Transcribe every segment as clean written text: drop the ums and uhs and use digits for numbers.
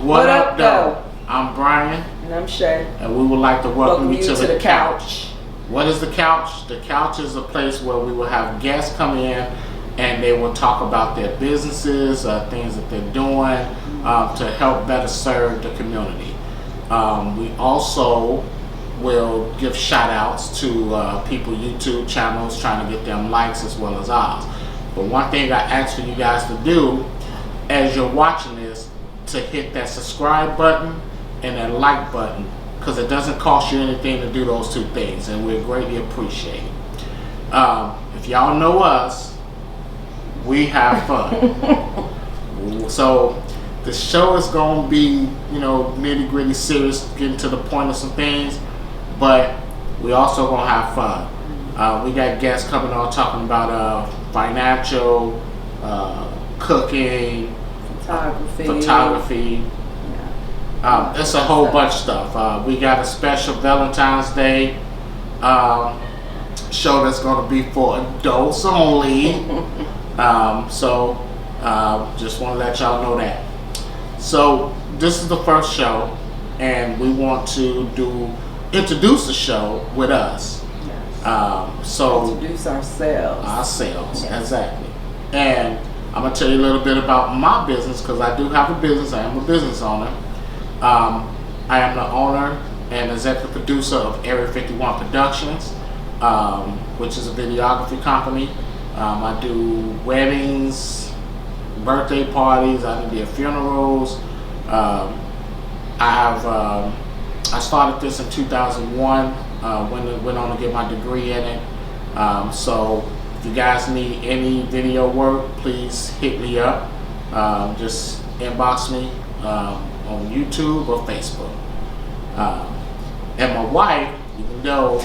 What up, though? I'm Brian. And I'm Shay. And we would like to welcome you to the couch. What is the couch? The couch is a place where we will have guests come in and they will talk about their businesses, things that they're doing to help better serve the community. We also will give shout outs to people YouTube channels trying to get them likes as well as ours. But one thing I ask for you guys to do as you're watching this, to hit that subscribe button and that like button, because it doesn't cost you anything to do those two things, and we greatly appreciate it. If y'all know us, we have fun. So the show is going to be, nitty gritty serious, getting to the point of some things, but we also going to have fun. We got guests coming on talking about financial, cooking, photography. Yeah. It's a whole bunch of stuff. We got a special Valentine's Day show that's going to be for adults only. So just want to let y'all know that. So this is the first show, and we want to introduce the show with us. Yes. So introduce ourselves. Yes. Exactly. And I'm going to tell you a little bit about my business, because I do have a business. I am a business owner. I am the owner and executive producer of Area 51 Productions, which is a videography company. I do weddings, birthday parties, I do funerals. I started this in 2001 when I went on to get my degree in it. So if you guys need any video work, please hit me up. Just inbox me on YouTube or Facebook. And my wife, even though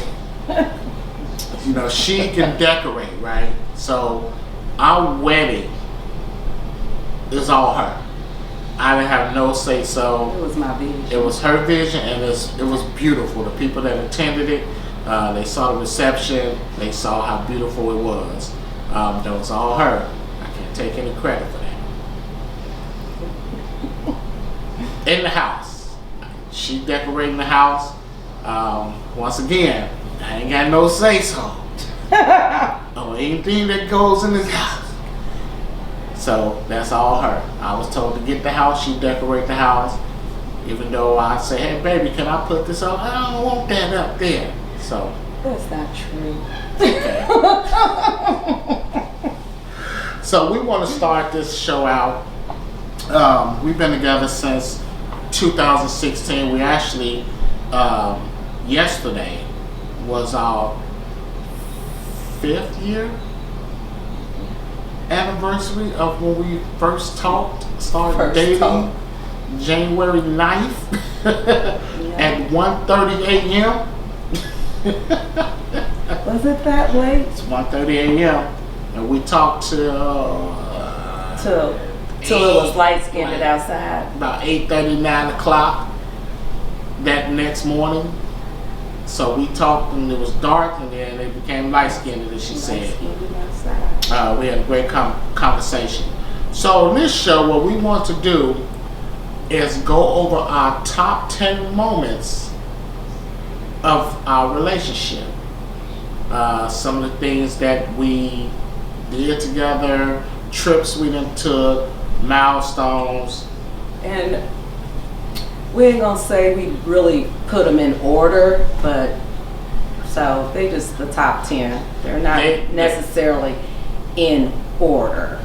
she can decorate, right? So our wedding is all her. I didn't have no say so. It was my vision. It was her vision, and it was beautiful. The people that attended it, they saw the reception, they saw how beautiful it was. That was all her. I can't take any credit for that. In the house, she decorating the house. Once again, I ain't got no say so on anything that goes in this house. So that's all her. I was told to get the house, she decorate the house. Even though I say, hey baby, can I put this up? I don't want that up there. So that's not true. Okay. So we want to start this show out. We've been together since 2016. We actually yesterday was our 5th year anniversary of when we first started dating. January 9th at 1:30 a.m. Was it that late? It's 1:30 a.m. and we talked till it was light skinned outside. About 8:30, 9 o'clock that next morning. So we talked and it was dark, and then it became light skinned, as she said. We had a great conversation. So in this show, what we want to do is go over our top 10 moments of our relationship. Some of the things that we did together, trips we done took, milestones. And we ain't gonna say we really put them in order, but so they just the top 10. They're not necessarily in order.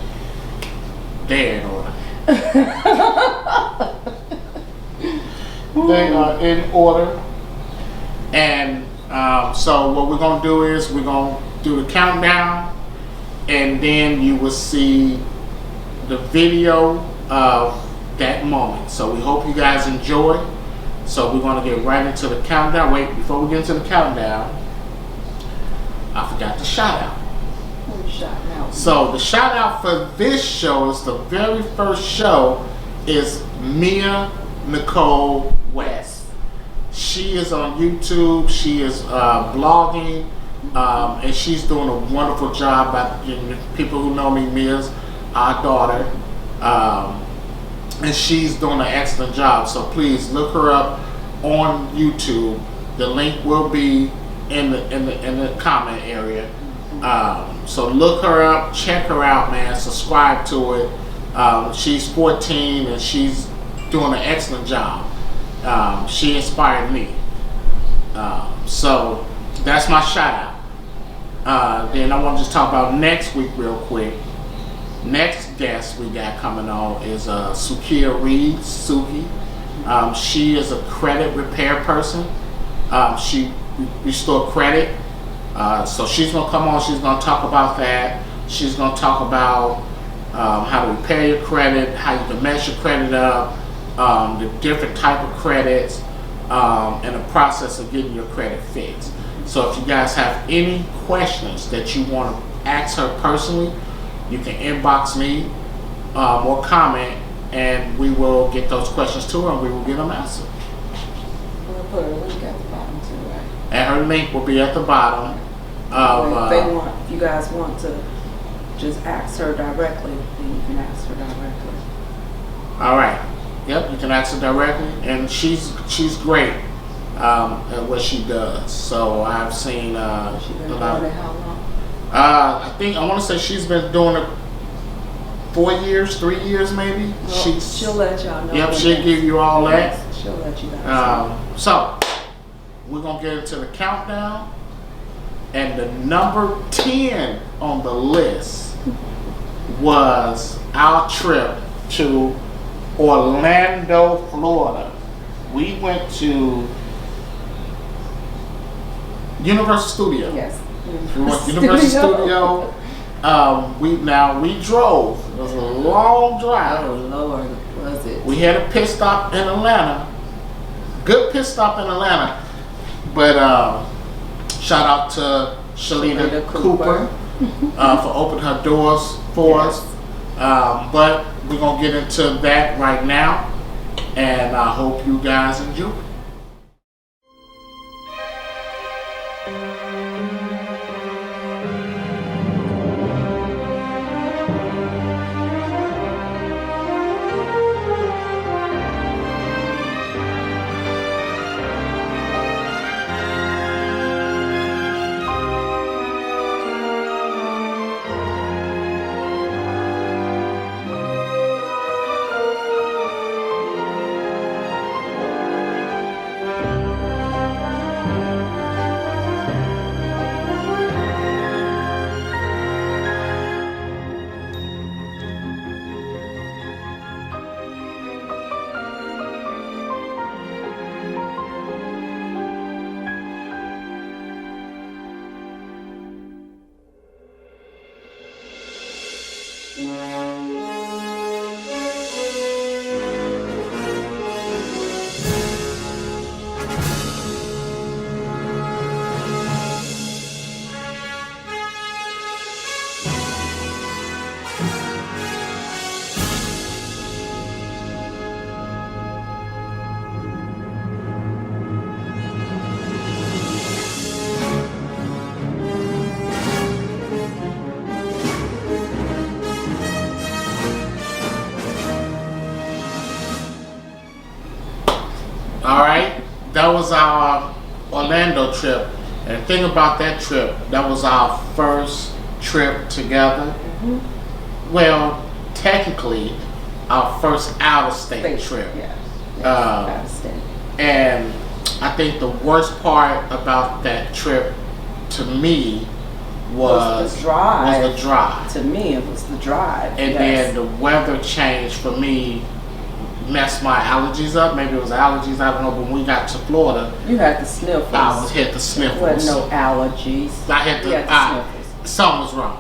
They're in order. They are in order. And so what we're going to do is we're going to do the countdown, and then you will see the video of that moment. So we hope you guys enjoy. So we're going to get right into the countdown. Wait, before we get into the countdown, I forgot to shout out. So the shout out for this show is the very first show is Mia Nicole West. She is on YouTube. She is blogging, and she's doing a wonderful job. People who know me, Mia's our daughter. and she's doing an excellent job. So please look her up on YouTube. The link will be in the comment area. So look her up, check her out, man. Subscribe to it. She's 14 and she's doing an excellent job. She inspired me. So that's my shout out. Then I want to just talk about next week real quick. Next guest we got coming on is Sukia Reed, Suki. She is a credit repair person. She restore credit. So she's gonna come on. She's gonna talk about that. She's gonna talk about how to repair your credit, how you can mess your credit up, the different type of credits, and the process of getting your credit fixed. So if you guys have any questions that you want to ask her personally, you can inbox me or comment, and we will get those questions to her and we will get them answered. We'll put a link at the bottom too, right? And her link will be at the bottom. If you guys want to just ask her directly, then you can ask her directly. All right. Yep, you can ask her directly, and she's great at what she does. So I've seen. She been doing it how long? I want to say she's been doing it 4 years, 3 years maybe. Well, she'll let y'all know. Yep, she'll give you all that. Yes, she'll let you guys know. So we're gonna get into the countdown, and the number 10 on the list was our trip to Orlando, Florida. We went to Universal Studios. Yes. We went to Universal Studio. We drove. It was a long drive. Oh Lord, was it? We had a pit stop in Atlanta. Good pit stop in Atlanta. But shout out to Shalita Cooper for opening her doors for us. But we're gonna get into that right now, and I hope you guys enjoy. Alright, that was our Orlando trip. And the thing about that trip, that was our first trip together. Mm-hmm. Well, technically, our first out-of-state trip. Yes, out-of-state. And I think the worst part about that trip, to me, was the drive. To me, it was the drive. And then the weather change for me messed my allergies up. Maybe it was allergies, I don't know. But when we got to Florida, you had the sniffles. I had the sniffles. There wasn't no allergies. I had the sniffles. Something was wrong.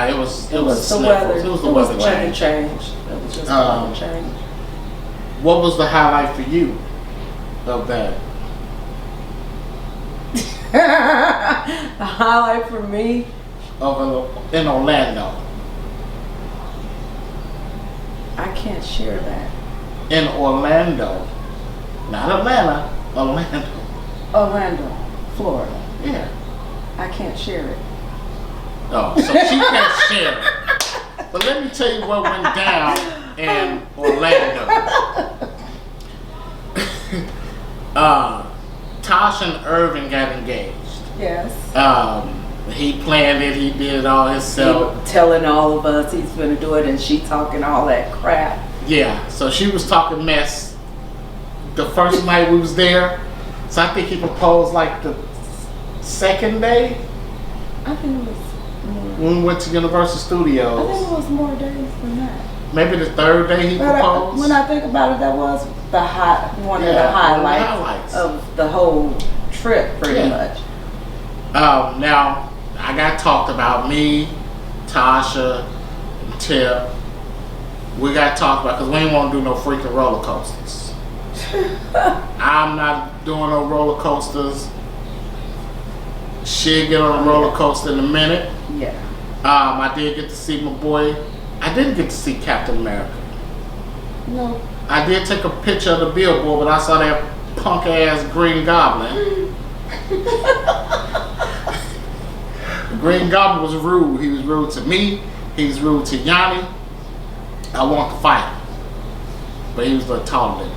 It was the weather. It was the weather change. It was just the weather change. What was the highlight for you of that? The highlight for me in Orlando. I can't share that. In Orlando, not Atlanta, Orlando, Florida. Yeah. I can't share it. Oh, so she can't share it. But let me tell you what went down and Orlando. Tasha and Irvin got engaged. Yes. He planned it. He did it all himself. He telling all of us he's gonna do it, and she talking all that crap. Yeah. So she was talking mess the first night we was there. So I think he proposed like the second day. I think it was. When we went to Universal Studios. I think it was more days than that. Maybe the third day he proposed. When I think about it, that was one of the highlights of the whole trip, pretty much. Now, I got talked about, me, Tasha, and Tip. We got talked about, because we ain't want to do no freaking roller coasters. I'm not doing no roller coasters. She'll get on a roller coaster in a minute. Yeah. I did get to see my boy. I didn't get to see Captain America. No. I did take a picture of the billboard, but I saw that punk ass Green Goblin. The Green Goblin was rude. He was rude to me. He was rude to Yanni. I wanted to fight him, but he was a little taller than me.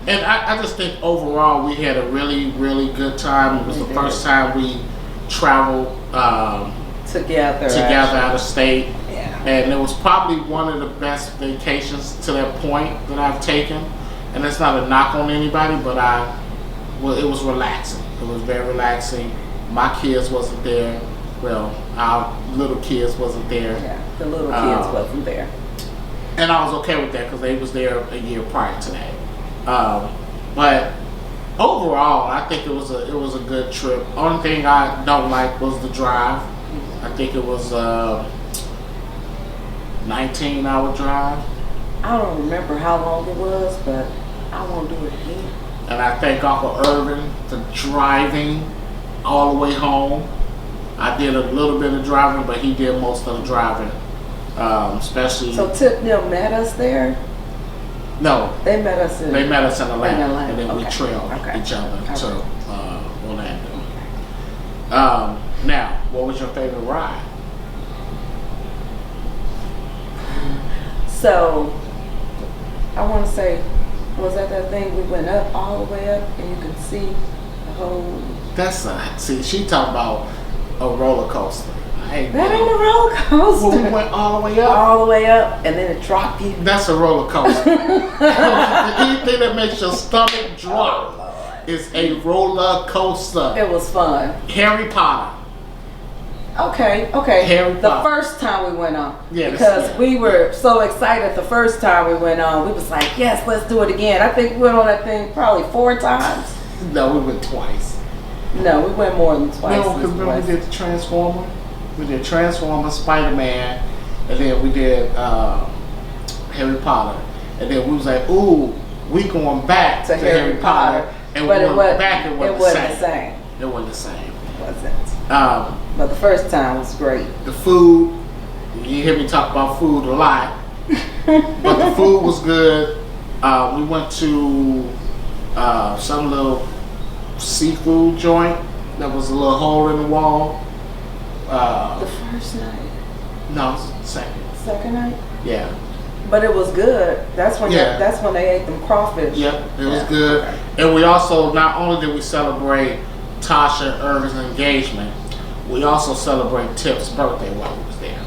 And I just think overall we had a really, really good time. It was the first time we traveled together out of state. Yeah. And it was probably one of the best vacations to that point that I've taken. And it's not a knock on anybody, but it was relaxing. It was very relaxing. My kids wasn't there. Well, our little kids wasn't there. Yeah, the little kids wasn't there. And I was okay with that because they was there a year prior to that. But overall, I think it was a good trip. Only thing I don't like was the drive. I think it was a 19-hour drive. I don't remember how long it was, but I won't do it again. And I thank Uncle Irvin for driving all the way home. I did a little bit of driving, but he did most of the driving, especially. So Tip Neal met us there? No. They met us in Atlanta. And then we trailed each other to Orlando. Now, what was your favorite ride? So, I want to say, was that thing we went up all the way up and you could see the whole... See, she talking about a roller coaster. That ain't a roller coaster. Well, we went all the way up. All the way up, and then it dropped you. That's a roller coaster. Anything that makes your stomach drop is a roller coaster. It was fun. Harry Potter. Okay. Harry the Potter. first time we went on. Yeah, because we were so excited the first time we went on. We was like, yes, let's do it again. I think we went on that thing probably 4 times. No, we went twice. No, we went more than twice. No, because remember we did the Transformer? We did Transformer, Spider-Man, and then we did Harry Potter. And then we was like, ooh, we going back to Harry Potter. And but we went back, it wasn't the same. It wasn't the same. It wasn't. But the first time was great. The food, you hear me talk about food a lot, but the food was good. We went to some little seafood joint that was a little hole in the wall. The first night? No, second. Second night? Yeah. But it was good. That's when they ate them crawfish. Yep, it was good. Okay. And we also, not only did we celebrate Tasha and Irvin's engagement, we also celebrate Tip's birthday while we was there.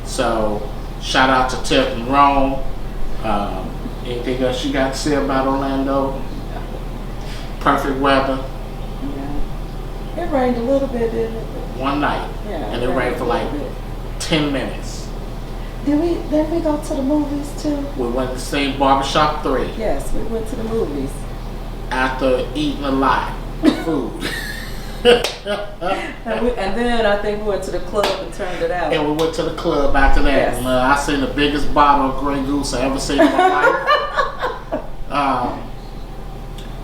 So, shout out to Tip and Rome. Anything else you got to say about Orlando? Perfect weather. Yeah. It rained a little bit, didn't it? One night. Yeah. And it rained for like 10 minutes. Did we go to the movies too? We went to see Barbershop 3. Yes, we went to the movies. After eating a lot of food. and then I think we went to the club and turned it out. And we went to the club after that. Yes. And, I seen the biggest bottle of Grey Goose I ever seen in my life.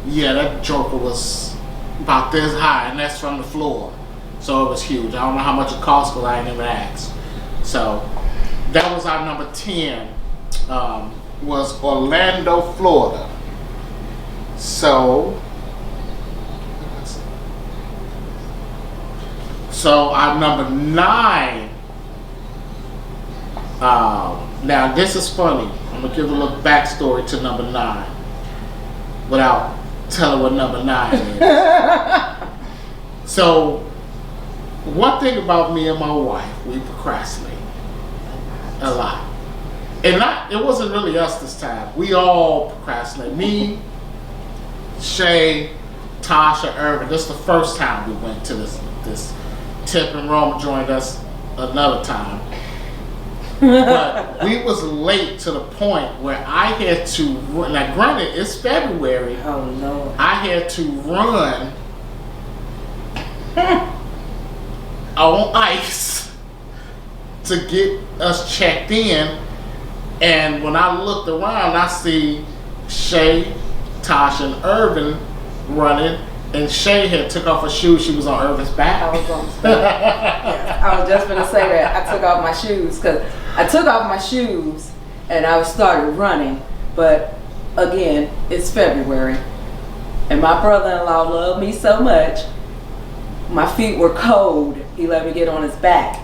Yeah, that joker was about this high, and that's from the floor. So it was huge. I don't know how much it cost because I ain't even asked. So that was our number 10. Was Orlando, Florida. So our number 9 Now this is funny. I'm gonna give a little backstory to number 9 without telling what number 9 is. So one thing about me and my wife, we procrastinate a lot. And it wasn't really us this time. We all procrastinate. Me, Shay, Tasha, Irvin. This is the first time we went to this Tip, and Roma joined us another time. But we was late to the point where I had to run. Now granted, it's February. Oh Lord. I had to run on ice to get us checked in. And when I looked around, I see Shay, Tasha, and Irvin running. And Shay had took off her shoes. She was on Irvin's back. I was going to say that. I was just going to say that. I took off my shoes because I took off my shoes and I started running. But again, it's February. And my brother-in-law loved me so much. My feet were cold. He let me get on his back.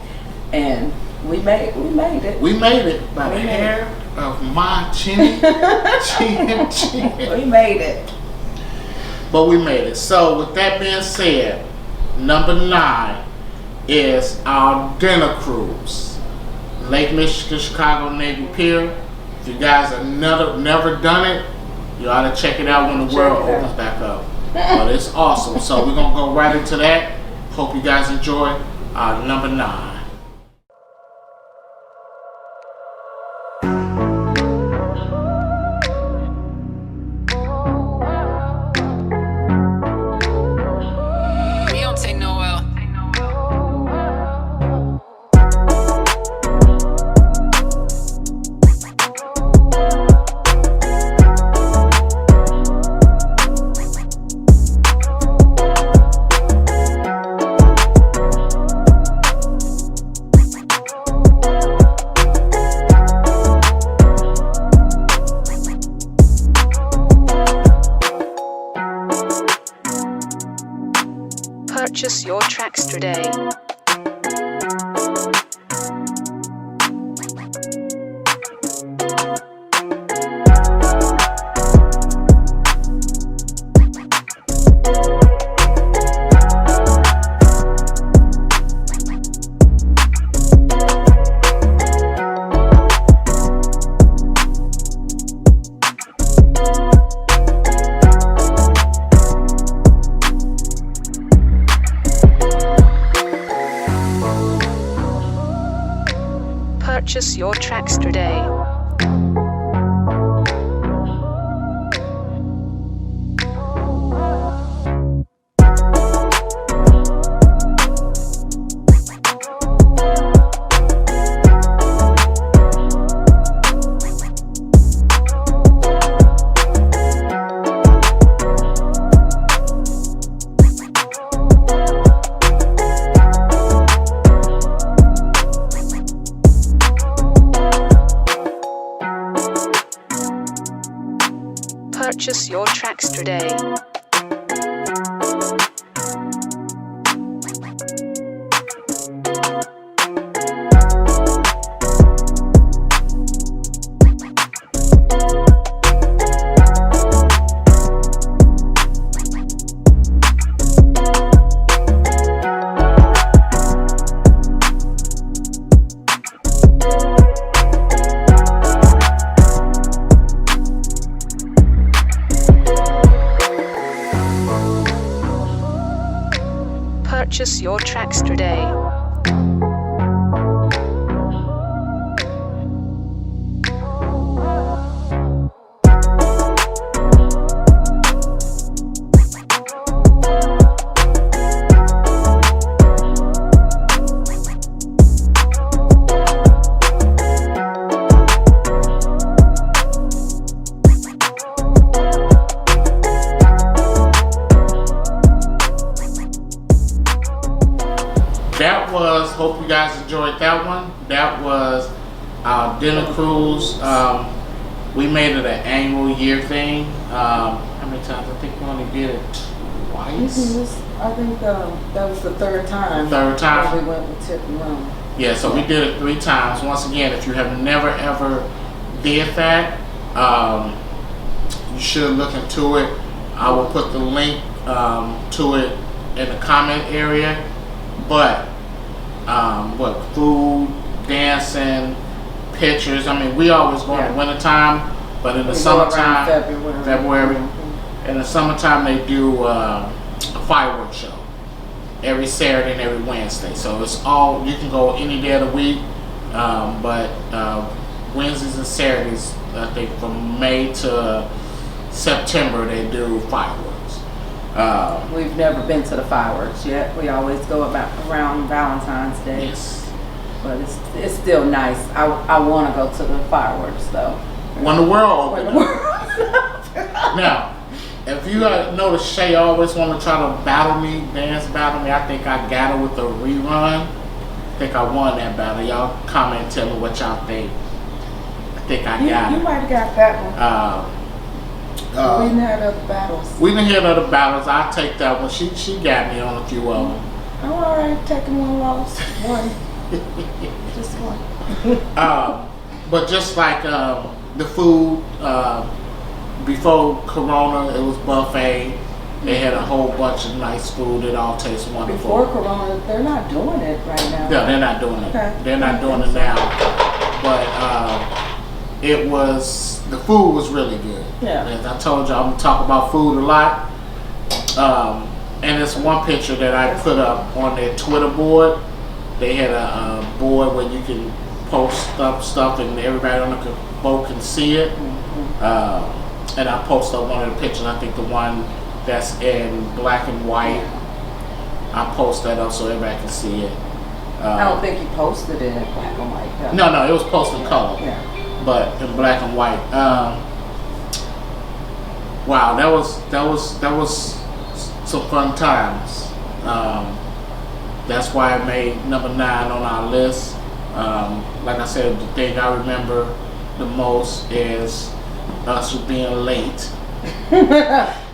And we made it. We made it by the hair of my chin. We made it. But we made it. So with that being said, number 9 is our dinner cruise. Lake Michigan, Chicago Navy Pier. If you guys have never done it, you ought to check it out when the world opens back up. But it's awesome. So we're going to go right into that. Hope you guys enjoy number 9. Purchase your tracks today. Purchase your tracks today. Purchase your tracks today. Purchase your tracks today. Hope you guys enjoyed that one. That was our dinner cruise. We made it an annual year thing. How many times? I think we only did it twice. I think that was the third time. Third time. We went with Tip and Roma. Yeah, so we did it 3 times. Once again, if you have never ever did that, you should look into it. I will put the link to it in the comment area. But what food, dancing, pictures. I mean, we always go in the wintertime, but in the summertime, February. In the summertime, they do a fireworks show every Saturday and every Wednesday. So it's all, you can go any day of the week, but Wednesdays and Saturdays, I think from May to September, they do fireworks. We've never been to the fireworks yet. We always go around Valentine's Day. Yes. But it's still nice. I want to go to the fireworks though. When the world opens. Now, if you notice, Shay always want to try to dance battle me. I think I got her with the rerun. I think I won that battle. Y'all comment and tell me what y'all think. I think I got it. You might have got that one. We didn't have other battles. We didn't have other battles. I'll take that one. She got me on a few of them. I'm alright taking one loss. One. Just one. But just like the food, before Corona, it was buffet. They had a whole bunch of nice food. It all tastes wonderful. Before Corona, they're not doing it right now. No, they're not doing it. Okay. They're not doing it now. But the food was really good. Yeah. As I told you, I'm going to talk about food a lot. And it's one picture that I put up on their Twitter board. They had a board where you can post up stuff and everybody on the boat can see it. And I posted up one of the pictures. I think the one that's in black and white. I post that up so everybody can see it. I don't think you posted it in black and white. No, it was posted in color. Yeah. But in black and white. Wow, that was some fun times. That's why I made number 9 on our list. Like I said, the thing I remember the most is us being late.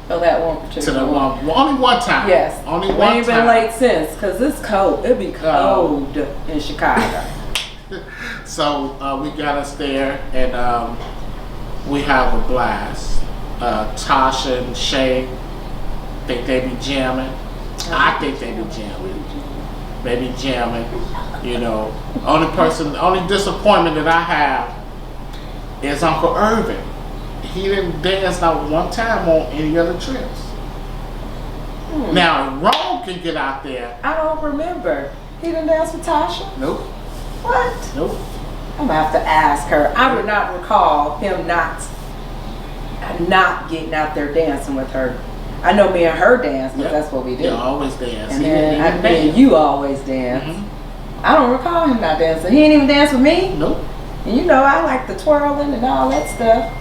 So that one particular one. Only one time. Yes. Only one time. We ain't been time. late since, because it's cold. It'd be cold in Chicago. So we got us there, and we have a blast. Tasha and Shay think they be jamming. I think they be jamming. They be jamming. You know, only disappointment that I have is Uncle Irvin. He didn't dance not one time on any other trips. Now, Rome can get out there. I don't remember. He didn't dance with Tasha? Nope. What? Nope. I'm gonna have to ask her. I would not recall him not getting out there dancing with her. I know me and her dance, but that's what we do. Yeah, always dance. And then you always dance. Mm-hmm. I don't recall him not dancing. He didn't even dance with me? Nope. And you know I like the twirling and all that stuff.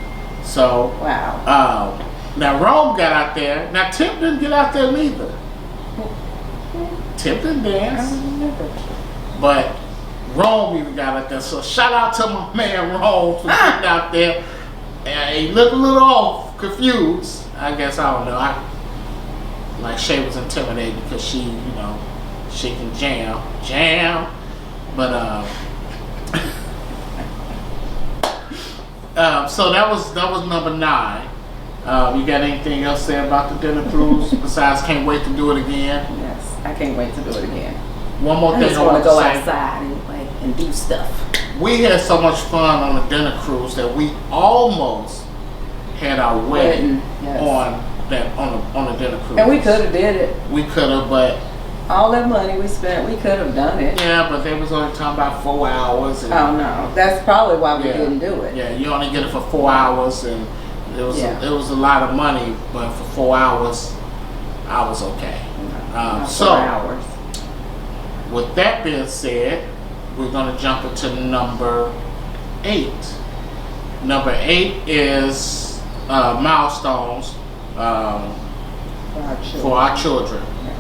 So, wow. Now Rome got out there. Now Tip didn't get out there neither. Tip didn't dance. I don't remember. But Rome even got out there. So shout out to my man Rome for getting out there. And he looked a little off, confused. I guess, I don't know. Like Shay was intimidated because she can jam. But so that was number 9. You got anything else to say about the dinner cruise besides can't wait to do it again? Yes, I can't wait to do it again. One more thing I just I want want to to go say. outside and do stuff. We had so much fun on the dinner cruise that we almost had our wedding on the dinner cruise. And we could have did it. We could have, but all that money we spent, we could have done it. yeah, but they was only talking about 4 hours. And, oh no, that's probably why we didn't do it. Yeah, you only get it for 4 hours, and it was a lot of money, but for 4 hours, I was okay. So 4 hours. With that being said, we're gonna jump into number 8. Number 8 is milestones for our children. Yes.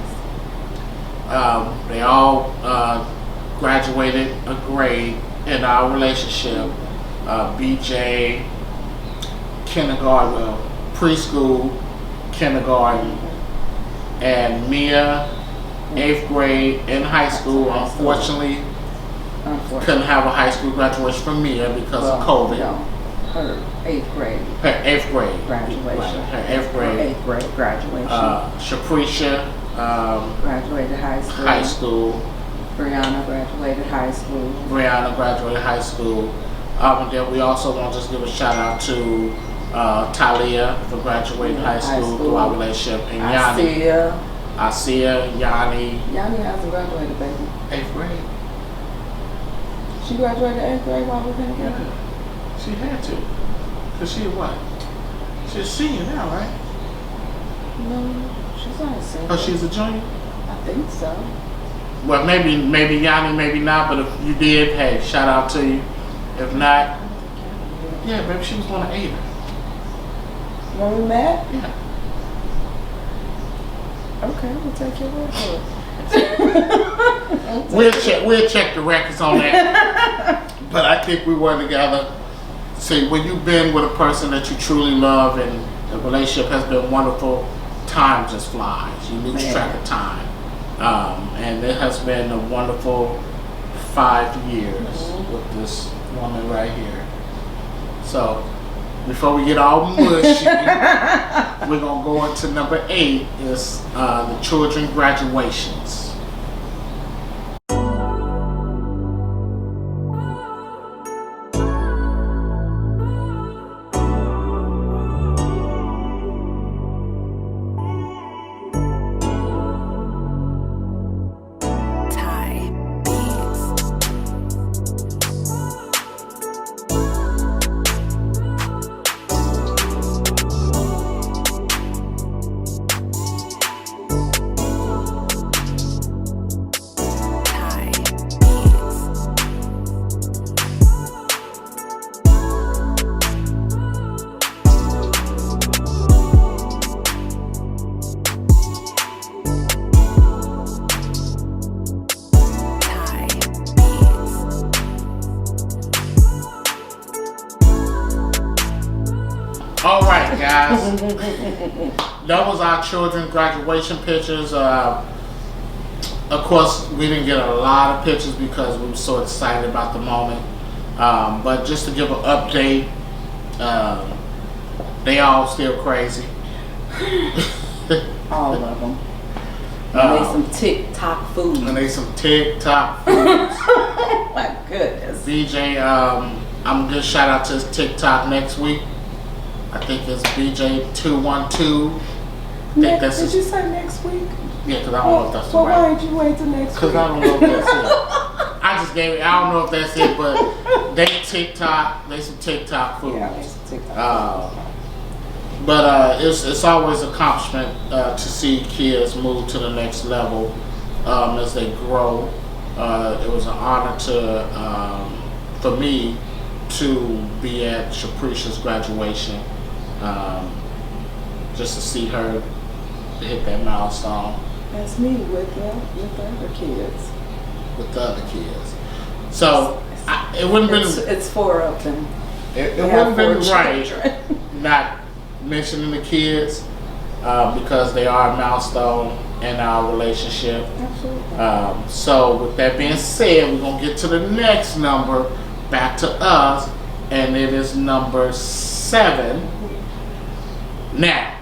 They all graduated a grade in our relationship. BJ, kindergarten, preschool, kindergarten, and Mia, 8th grade in high school. Unfortunately, Unfortunately. couldn't have a high school graduation for Mia because of COVID. No, her 8th grade Her 8th grade graduation. Right, her 8th grade. Her 8th grade graduation. Shapricia Graduated high school. high school. Brianna graduated high school. Brianna graduated high school. And then we also want to just give a shout out to Talia for graduating high school through our relationship. And Yanni. Asia, Yanni. Yanni hasn't graduated, baby. 8th grade. She graduated 8th grade while we've been together. She had to. Because she what? She's a senior now, right? No, she's not a senior. Oh, she's a junior? I think so. Well, maybe Yanni, maybe not, but if you did, hey, shout out to you. If not, yeah, maybe she was one of 8. When we met? Yeah. Okay, we'll take your word for it. We'll check the records on that. But I think we were together. See, when you've been with a person that you truly love and the relationship has been wonderful, time just flies. You lose track of time. And it has been a wonderful 5 years with this woman right here. So, before we get all mushy, we're going to go into number 8 is the children graduations. All right, guys. That was our children graduation pictures. Of course, we didn't get a lot of pictures because we were so excited about the moment. But just to give an update, they all still crazy. All of them. Made some TikTok food. And they some TikTok foods. My goodness. BJ, I'm gonna shout out to his TikTok next week. I think it's BJ212. Did you say next week? Yeah, because I don't know if that's well, right. why did you wait till next week? Because I don't know if that's it. I just gave it. I don't know if that's it, but they some TikTok food. Yeah, they some TikTok food. But it's always an accomplishment to see kids move to the next level as they grow. It was an honor for me to be at Shapricia's graduation, just to see her hit that milestone. That's me with the other kids. With the other kids. So it wouldn't have been. It's 4 of them. It wouldn't have been right not mentioning the kids because they are a milestone in our relationship. Absolutely. So with that being said, we're gonna get to the next number, back to us, and it is number 7. Now,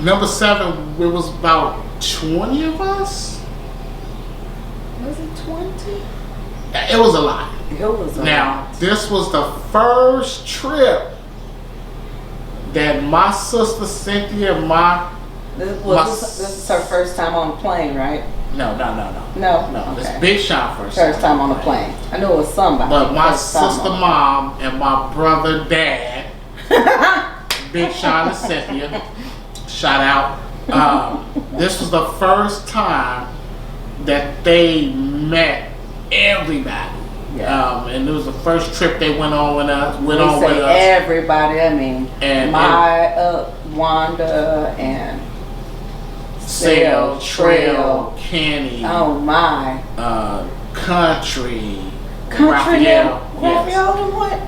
number 7, it was about 20 of us. Was it 20? It was a lot. It was a Now, lot. this was the first trip that my sister Cynthia, This is her first time on a plane, right? No. No? It's Okay. Big Sean first Time on a plane. I knew it was somebody. But my First time sister on- mom and my brother dad, Big Sean and Cynthia, shout out. This was the first time that they met everybody. Yeah. And it was the first trip they went on with us. Everybody. I mean, And Wanda and Sale, Trail, Kenny. Oh my. Country. Raphael Yes. and what?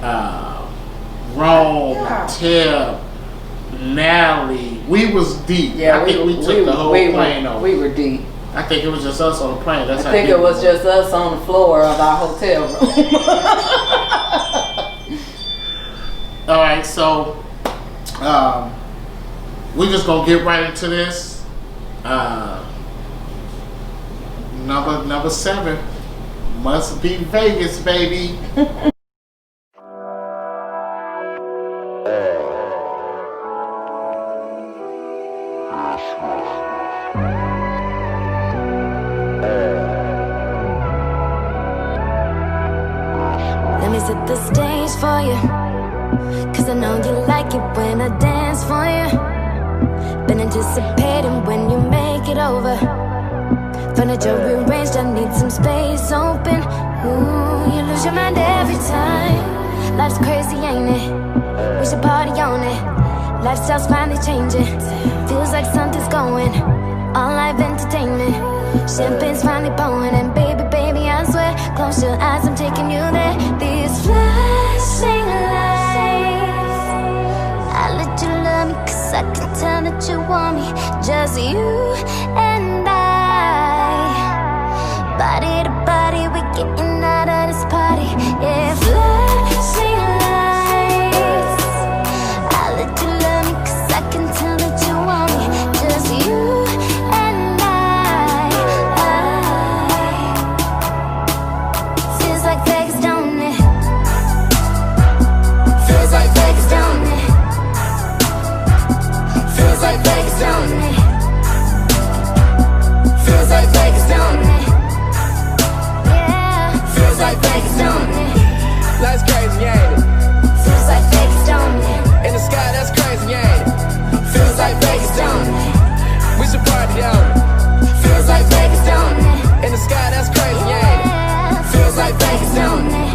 Rome, Yeah. Tip, Natalie, We was deep. Yeah, I think we took the whole plane over. We were deep. I think it was just us on the plane. That's I think it was just us on the floor of our hotel room. All right, so we're just gonna get right into this. Number 7 must be Vegas, baby. Let me set the stage for you, 'cause I know you like it when I dance for you. Been anticipating when you make it over. Furniture rearranged, I need some space open. Ooh, you lose your mind every time. Life's crazy, ain't it? We should party on it. Lifestyle's finally changing. Feels like something's going. All live entertainment. Champagne's finally pouring, and baby, baby, I swear, close your eyes, I'm taking you there. These flashing lights, I let you love me, 'cause I can tell that you want me. Just you and I, body to body, we getting out of this party. Yeah, flashing lights, I let you love me, 'cause I can tell that you want me. Just you and I, feels like Vegas, don't it? Feels like Vegas, don't it? Feels like Vegas, don't it? Feels like Vegas, don't it? Yeah. Feels like Vegas, don't it? Life's crazy, ain't it? Feels like Vegas, don't it? In the sky, that's crazy, ain't it? Feels like Vegas, don't it? We should party on it. Feels like Vegas, don't it? In the sky, that's crazy, ain't it? Yeah. Feels like Vegas, don't it?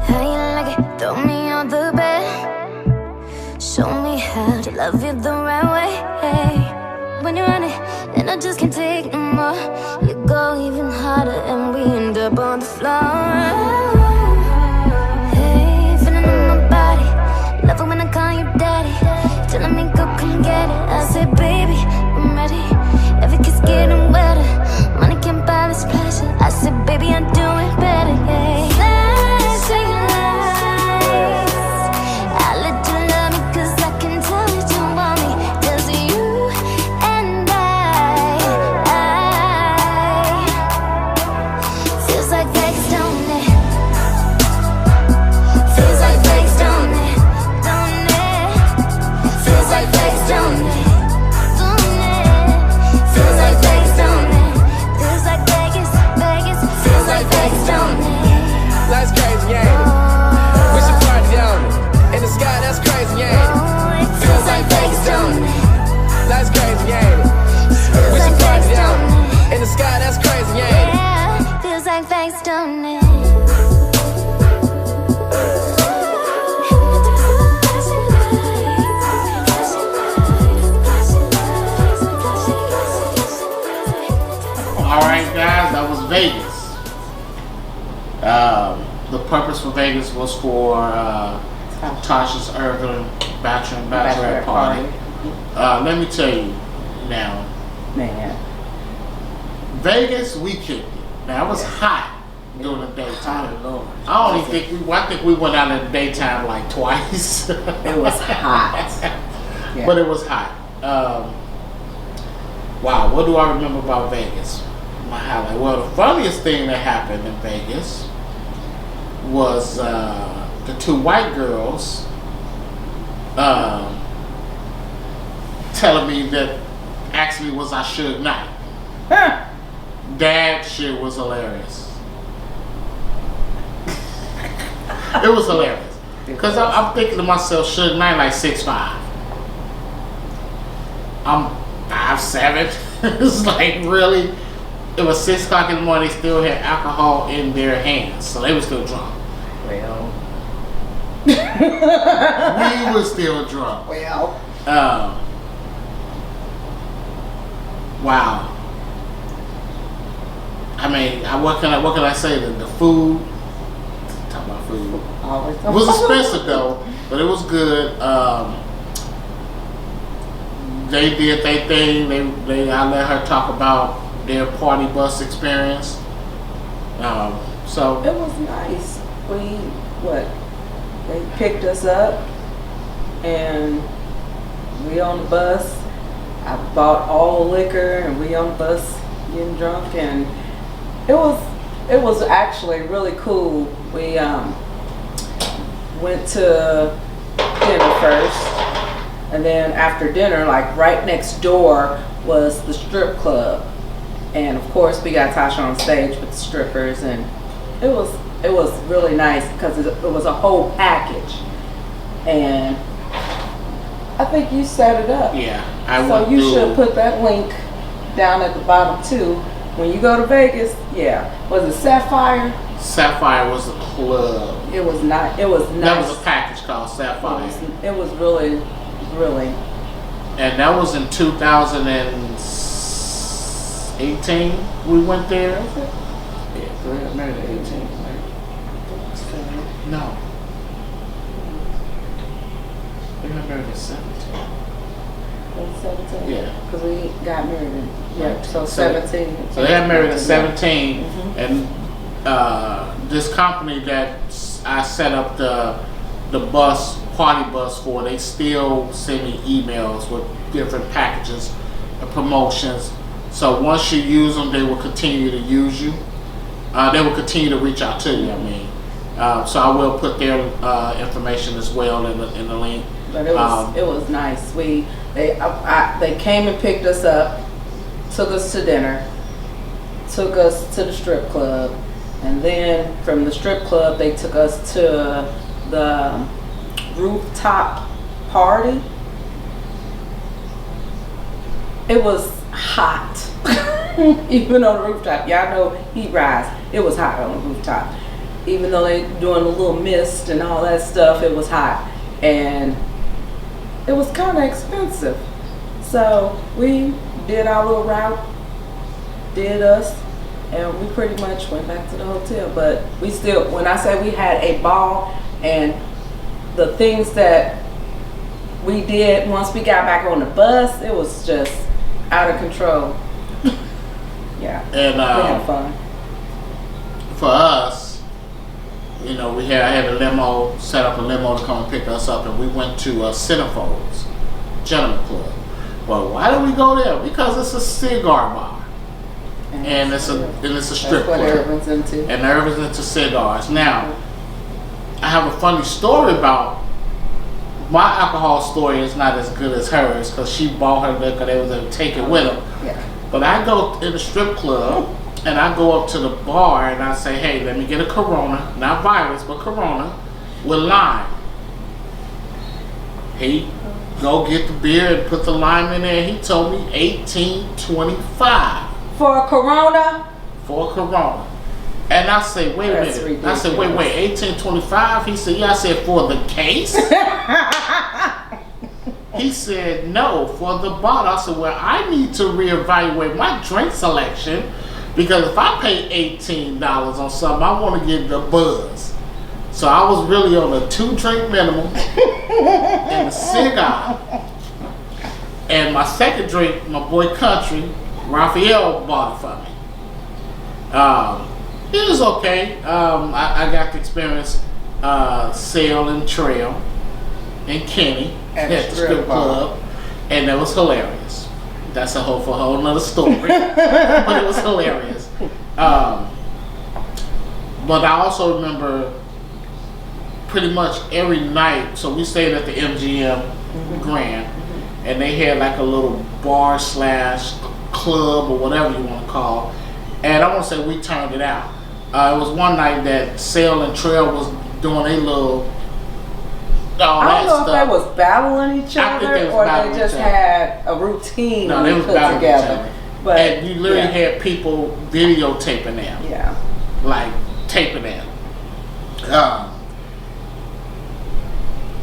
How you like it? Throw me on the bed. Show me how to love you the right way. When you're on it, and I just can't take no more. You go even harder, and we end up on the floor. Hey, feeling in my body. Love it when I call you daddy. Telling me go come get it. I say, baby, I'm ready. Every kiss getting wetter. Money can't buy this pleasure. I said, baby, I'm doing better. Yeah. Flashing lights, I let you love me, 'cause I can tell that you want me. Just you and I, feels like Vegas, don't it? Feels like Vegas, don't it? Don't it? Feels like Vegas, don't it? Don't it? Feels like Vegas, don't it? Feels like Vegas, Vegas. Feels like Vegas, don't it? Life's crazy, ain't it? We should party on it. In the sky, that's crazy, ain't it? Oh, it feels like Vegas, don't it? Life's crazy, ain't it? We should party on it. In the sky, that's crazy, ain't it? Yeah, feels like Vegas, don't it? All right, guys, that was Vegas. The purpose for Vegas was for Tasha's Irvin bachelorette party. Let me tell you now, Man. Vegas, we kicked it. Now it was hot during the daytime. Oh, Lord. I only think I think we went out in the daytime like twice. It was hot. Yeah. But it was hot. Wow, what do I remember about Vegas? My highlight. Well, the funniest thing that happened in Vegas was the 2 white girls telling me that actually was I Suge Knight. That shit was hilarious. It was hilarious. Because I'm thinking to myself, Suge Knight like 6'5". I'm 5'7". It's like, really? It was 6 o'clock in the morning, they still had alcohol in their hands. So they were still drunk. Well. We were still drunk. Well. Wow. I mean, what can I say? The food. Talk about food. Always. It was expensive though, but it was good. they did their thing. I let her talk about their party bus experience. So it was nice. They picked us up and we on the bus. I bought all the liquor and we on the bus getting drunk, and it was actually really cool. We went to dinner first, and then after dinner, like right next door was the strip club, and of course we got Tasha on stage with the strippers, and it was really nice because it was a whole package, and I think you set it up. Yeah, so you should put that link down at the bottom too. When you go to Vegas, was it Sapphire? Sapphire was a club. It was not. It was nice. That was a package called Sapphire. It was really. And that was in 2018. We went there. Yeah, we got married at 18. No. We got married at 17. 17? Yeah. Because we got married in, so 17. So they got married at 17, Mm-hmm. and this company that I set up the party bus for, they still send me emails with different packages and promotions. So once you use them, they will continue to use you. They will continue to reach out to you. I mean, so I will put their information as well in the link. But it was nice. They came and picked us up, took us to dinner, took us to the strip club, and then from the strip club they took us to the rooftop party. It was hot. Even on the rooftop. Y'all know heat rise. It was hot on the rooftop. Even though they doing a little mist and all that stuff, it was hot. And it was kind of expensive. So we did our little route, did us, and we pretty much went back to the hotel. But we still, when I say we had a ball, and the things that we did once we got back on the bus, it was just out of control. Yeah, and we had fun. For us, I had a limo, set up a limo to come and pick us up, and we went to Centerfolds Gentleman Club. Well, why did we go there? Because it's a cigar bar, and it's a strip club. That's what Irvin's into. And Irvin's into cigars. Now, I have a funny story about my alcohol story. Is not as good as hers because she bought her liquor. They was able to take it with them. Yeah. But I go in the strip club. And I go up to the bar and I say, hey, let me get a Corona, not virus, but Corona, with lime. He go get the beer and put the lime in there. He told me $18.25 for a Corona. For a Corona. And I say, wait a minute. Ridiculous. I said, wait, $18.25? He said, yeah. I said, for the case? He said, no, for the bottle. I said, well, I need to reevaluate my drink selection. Because if I pay $18 on something, I want to get the buzz. So I was really on a 2-drink minimum and a cigar. And my second drink, my boy Country, Raphael bought it for me. It was okay. I got to experience Sail and Trail and Kenny at the strip club. And that was hilarious. That's for a whole nother story. But it was hilarious. But I also remember pretty much every night, so we stayed at the MGM Grand, and they had like a little bar / club or whatever you want to call. And I want to say we turned it out. It was one night that Sail and Trail was doing a little I don't know if they was battling each other or they just had a routine they was put battling together. each other. But and you literally had people videotaping them. Yeah. Like taping them.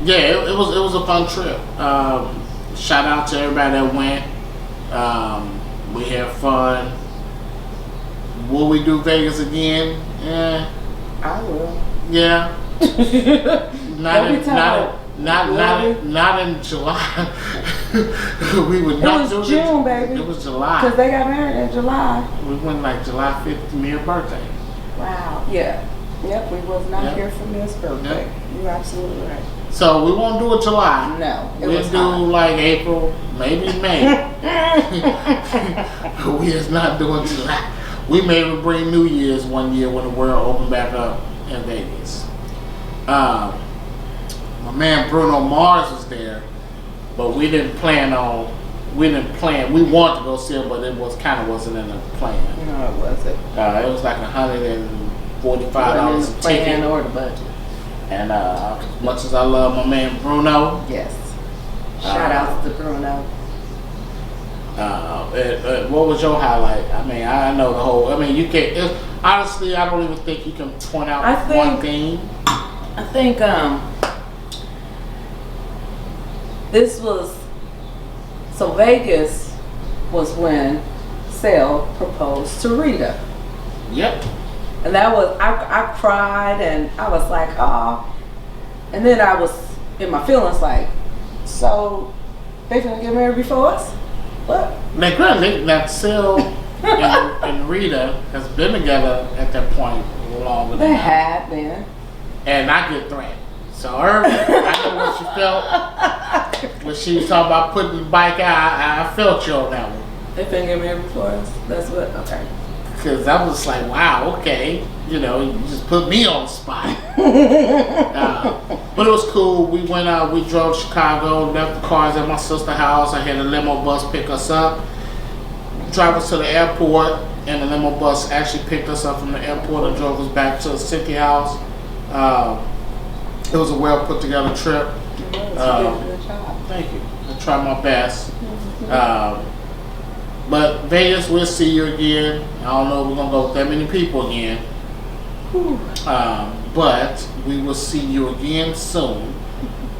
It was a fun trip. Shout out to everybody that went. We had fun. Will we do Vegas again? Yeah. I will. Yeah. Not in July. We would not do it. It was June, baby. It was July. Because they got married in July. We went like July 5th, Mir's birthday. Wow. Yeah. Yep, we was not Yep. here for Mir's birthday. Yep. You're absolutely right. So we won't do it July. No. We'll do like April, maybe May. We is not doing July. We may even bring New Year's one year when the world opened back up in Vegas. My man Bruno Mars was there, but we didn't plan. We wanted to go see it, but it wasn't in the plan. No, it wasn't. It was like $145 a plan ticket. or the budget. And as much as I love my man Bruno, Yes. Shout out to Bruno. what was your highlight? I mean, I know the whole. I mean, you can't. Honestly, I don't even think you can point out one thing. I think this was so Vegas was when Sale proposed to Rita. Yep. And that was, I cried and I was like, oh. And then I was in my feelings like, so they finna get married before us? What? Now, granted, that Sale and Rita has been together at that point longer than They that. had been. And I get threatened. So I know what she felt when she was talking about putting the bike out. I felt you on that one. They finna get married before us? That's what, okay. Because I was like, wow, okay. You know, you just put me on the spot. But it was cool. We went out, we drove to Chicago, left the cars at my sister's house. I had a limo bus pick us up, drive us to the airport, and the limo bus actually picked us up from the airport and drove us back to the city house. It was a well put together trip. You did a good job. Thank you. I tried my best. But Vegas, we'll see you again. I don't know if we're going to go with that many people again. But we will see you again soon.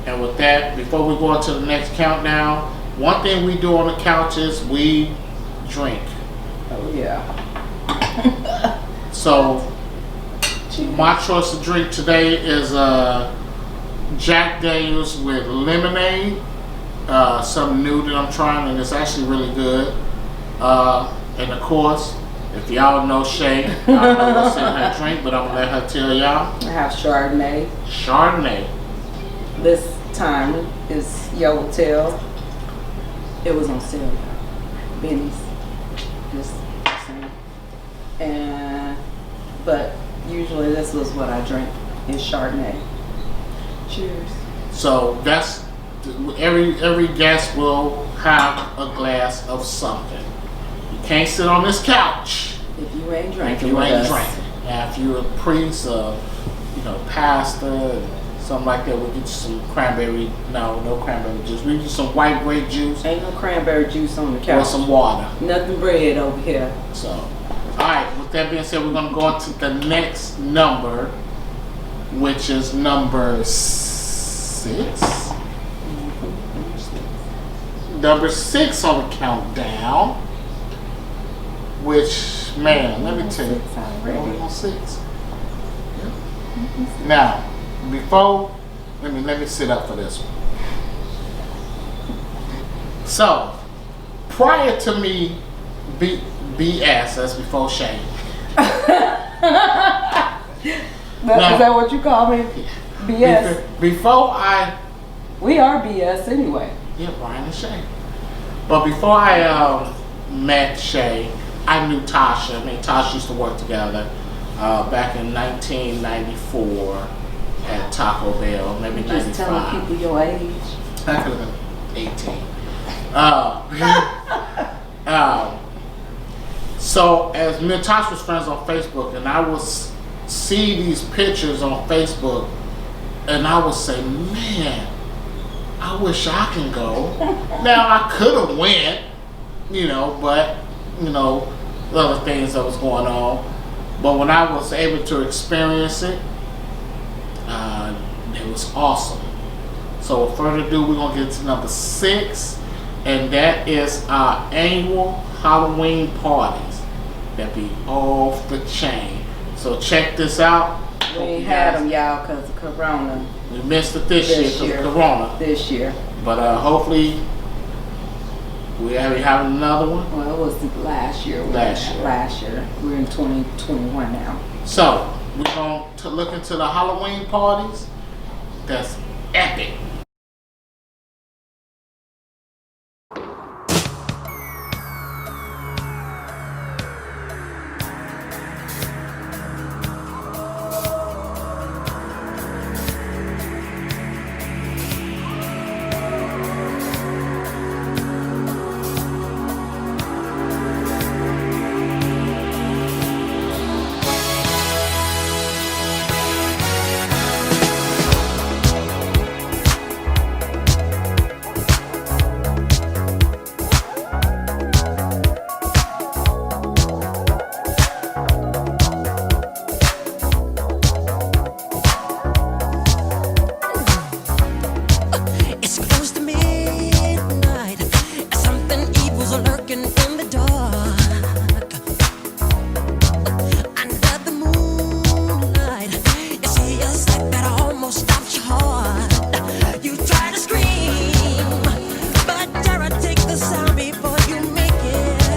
And with that, before we go on to the next countdown, one thing we do on the couch is we drink. Oh, yeah. So, my choice to drink today is Jack Daniels with lemonade. Something new that I'm trying, and it's actually really good. And of course, if y'all know Shay, I don't know what's in her drink, but I'm gonna let her tell y'all. I have Chardonnay. Chardonnay. This time is Yellowtail. It was on sale. Benny's. Just saying. But usually this was what I drink is Chardonnay. Cheers. So that's every guest will have a glass of something. You can't sit on this couch If you ain't drinking, if you with ain't us. drinking. Now, if you're a priest of, pasta and something like that, we'll get you some cranberry. No cranberry juice. We get you some white grape juice Ain't no cranberry juice on the couch. or some water. Nothing bread over here. So, all right. With that being said, we're gonna go on to the next number, which is number 6. Number 6 on the countdown. Which, man, let me tell you. We're on 6. Now, before, let me sit up for this one. So, prior to me, BS, that's before Shay. Is that what you call me? BS. Before I, We are BS anyway. yeah, Brian and Shay. But before I met Shay, I knew Tasha. Me and Tasha used to work together back in 1994 at Taco Bell, maybe Just telling 95. people your age. I could have been 18. So as me and Tasha was friends on Facebook, and I would see these pictures on Facebook, and I would say, man, I wish I can go. Now I could have went, but other things that was going on. But when I was able to experience it, it was awesome. So without further ado, we're gonna get to number 6, and that is our annual Halloween parties that be off the chain. So check this out. We hope ain't you had guys- them, y'all, because of Corona We missed it this year because of Corona. this year. But hopefully we having another one. Well, it was last year. Last year. We're in 2021 now. So we're going to look into the Halloween parties. That's epic. It's close to midnight. Something evil's lurking in the dark. Under the moonlight, you see a sight that almost stops your heart. You try to scream, but terror takes the sound before you make it.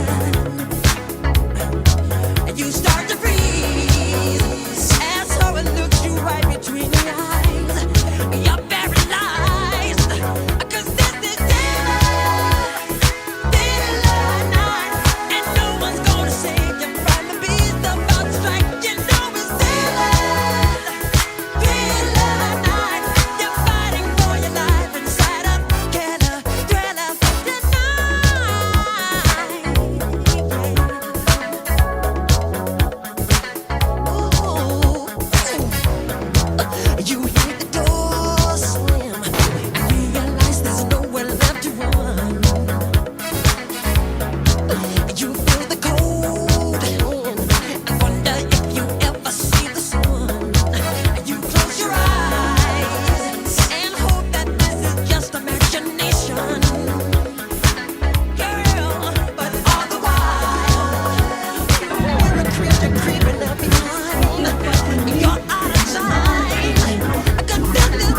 And you start to freeze as horror looks you right between the eyes. You're paralyzed, 'cause this is daylight night, and no one's gonna save you from the beast about to strike. You know it's daylight night. You're fighting for your life inside a killer thriller tonight. You hear the door slam and realize there's nowhere left to run. You feel the cold hand and wonder if you ever see the sun. You close your eyes and hope that this is just imagination, girl. But all the while, you're a creature creeping up behind. You're out of time. 'Cause this is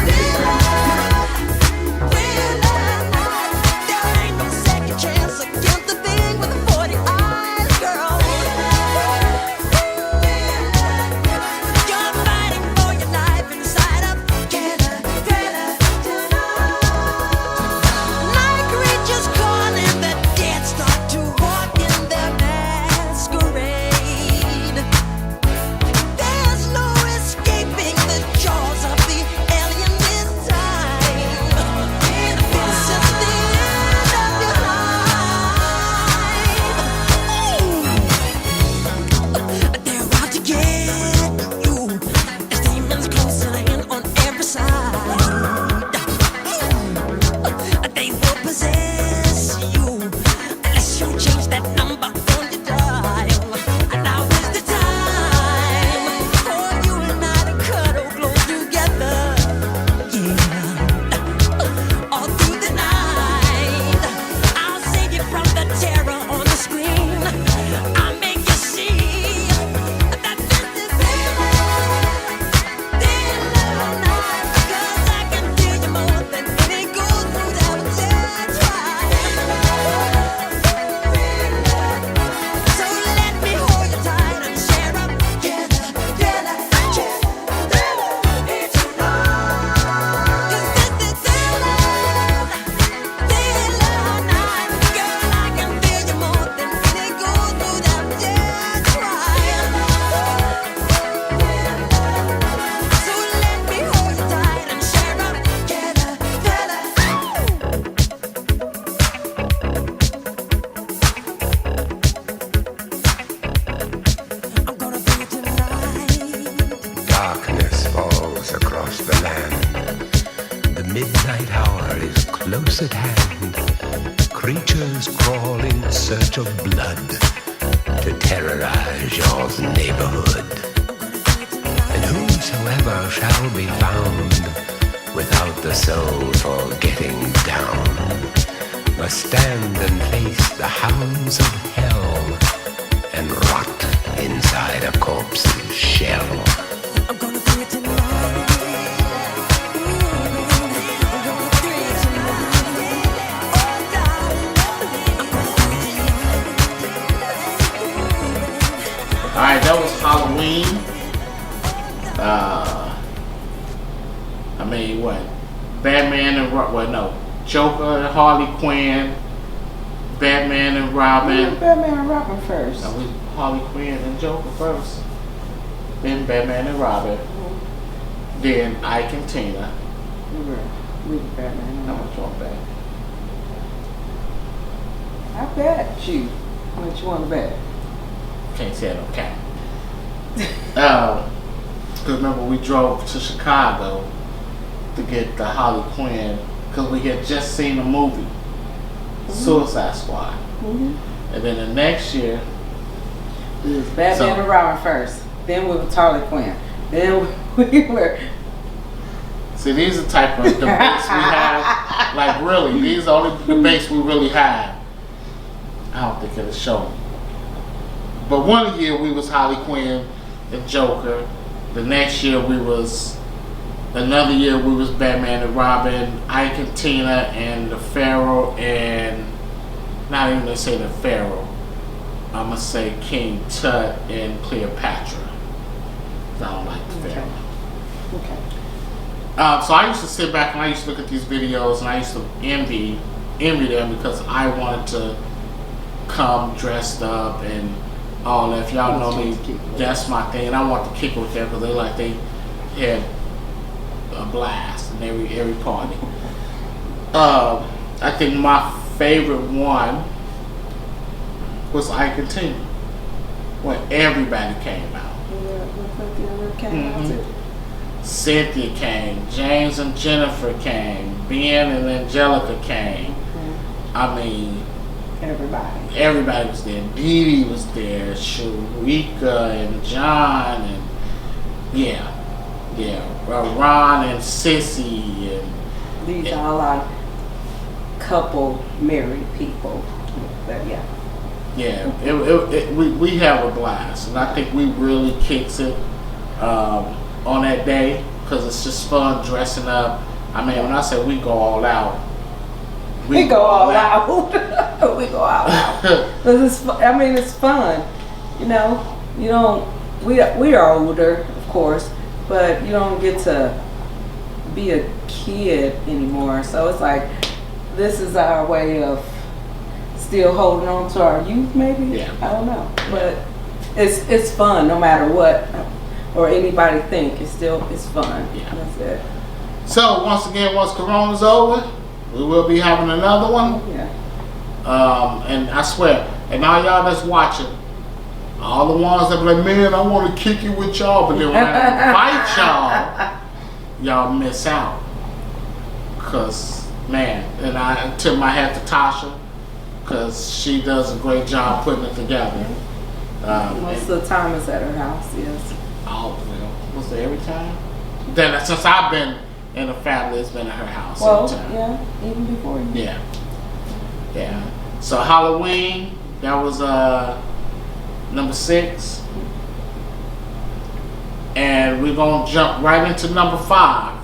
there ain't no second chance against the thing with the 40 eyes, girl. You're fighting for your life inside a killer thriller tonight. Night creatures calling, the dead start to walk in their masquerade. There's no escaping the jaws of the alien this time. This is the end of your life. They're out to get you. There's demons closing in on every side. They will possess you unless you change that number on your dial. And now is the time for you and I to cuddle close together. Yeah, all through the night, I'll save you from the terror on the screen. I'll make you see that this is daylight night, 'cause I can feel you more than any gold who's ever tried. So let me hold you tight and share up together, together, together tonight. 'Cause this is daylight night, girl. I can feel you more than any gold who's ever tried. So let me hold you tight and share up together, together. I'm gonna do it tonight. Darkness falls across the land. The midnight hour is close at hand. Creatures crawl in search of blood to terrorize your neighborhood. And whosoever shall be found without the soul for getting down must stand and face the hounds of hell and rot inside a corpse's shell. I'm gonna do Alright, that was Halloween. I mean, what? Batman and Joker and Harley Quinn, Batman and Robin. Batman and Robin first. That was Harley Quinn and Joker first. Then Batman and Robin. Then Ike and Tina. We were Batman and How Robin. much one bet? I bet you. How much you want to bet? Can't say it on camera. Because remember, we drove to Chicago to get the Harley Quinn because we had just seen a movie, Suicide Squad. And then the next year, It was Batman and Robin first. Then we were Harley Quinn. Then we were. see, these are the type of debates we have. Like, really, these are only debates we really have. I don't think it'll show me. But one year we was Harley Quinn and Joker. The next year another year we was Batman and Robin, Ike and Tina, and the Pharaoh, and not even gonna say the Pharaoh. I'm gonna say King Tut and Cleopatra. I don't like the Pharaoh. Okay. So I used to sit back and I used to look at these videos and I used to envy them because I wanted to come dressed up and all that. If y'all know me, that's my thing. And I want to kick it with them because they had a blast in every party. I think my favorite one was Ike and Tina when everybody came out. Cynthia came, James and Jennifer came, Ben and Angelica came. I mean, everybody was there. Dee Dee was there, Sharika and John and Ron and Sissy and These are all our couple married people. But yeah. we have a blast, and I think we really kicks it on that day because it's just fun dressing up. I mean, when I say we go all out, we go all out. We go all out. 'Cause it's fun. You know, we are older, of course, but you don't get to be a kid anymore. So it's like, this is our way of still holding on to our youth, maybe? Yeah. I don't know. But it's fun no matter what or anybody think. It's fun. Yeah. That's it. So once again, once Corona's over, we will be having another one. Yeah. And I swear, and all y'all that's watching, all the ones that be like, man, I want to kick it with y'all, but then when I invite y'all miss out. Cause man, and I tip my hat to Tasha, cause she does a great job putting it together. Most of the time it's at her house, yes. Oh well, was it every time? Then since I've been in the family, it's been at her house Well, every time. yeah, even before you. Yeah. So Halloween, that was number 6. And we're gonna jump right into number 5.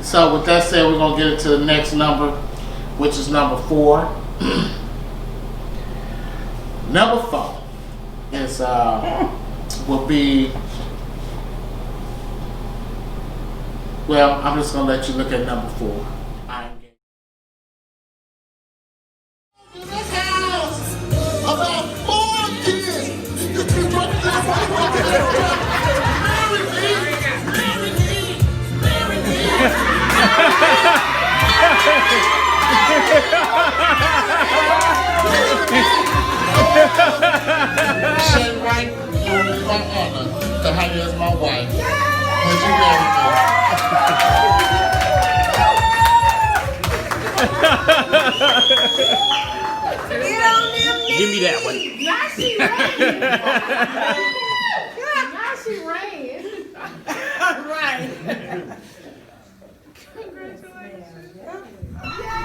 So with that said, we're gonna get into the next number, which is number 4. Number 4 is will be, well, I'm just gonna let you look at number 4. Shay White, it will be my honor to have you as my wife. Would you marry Give me that one. Now she ran. Right.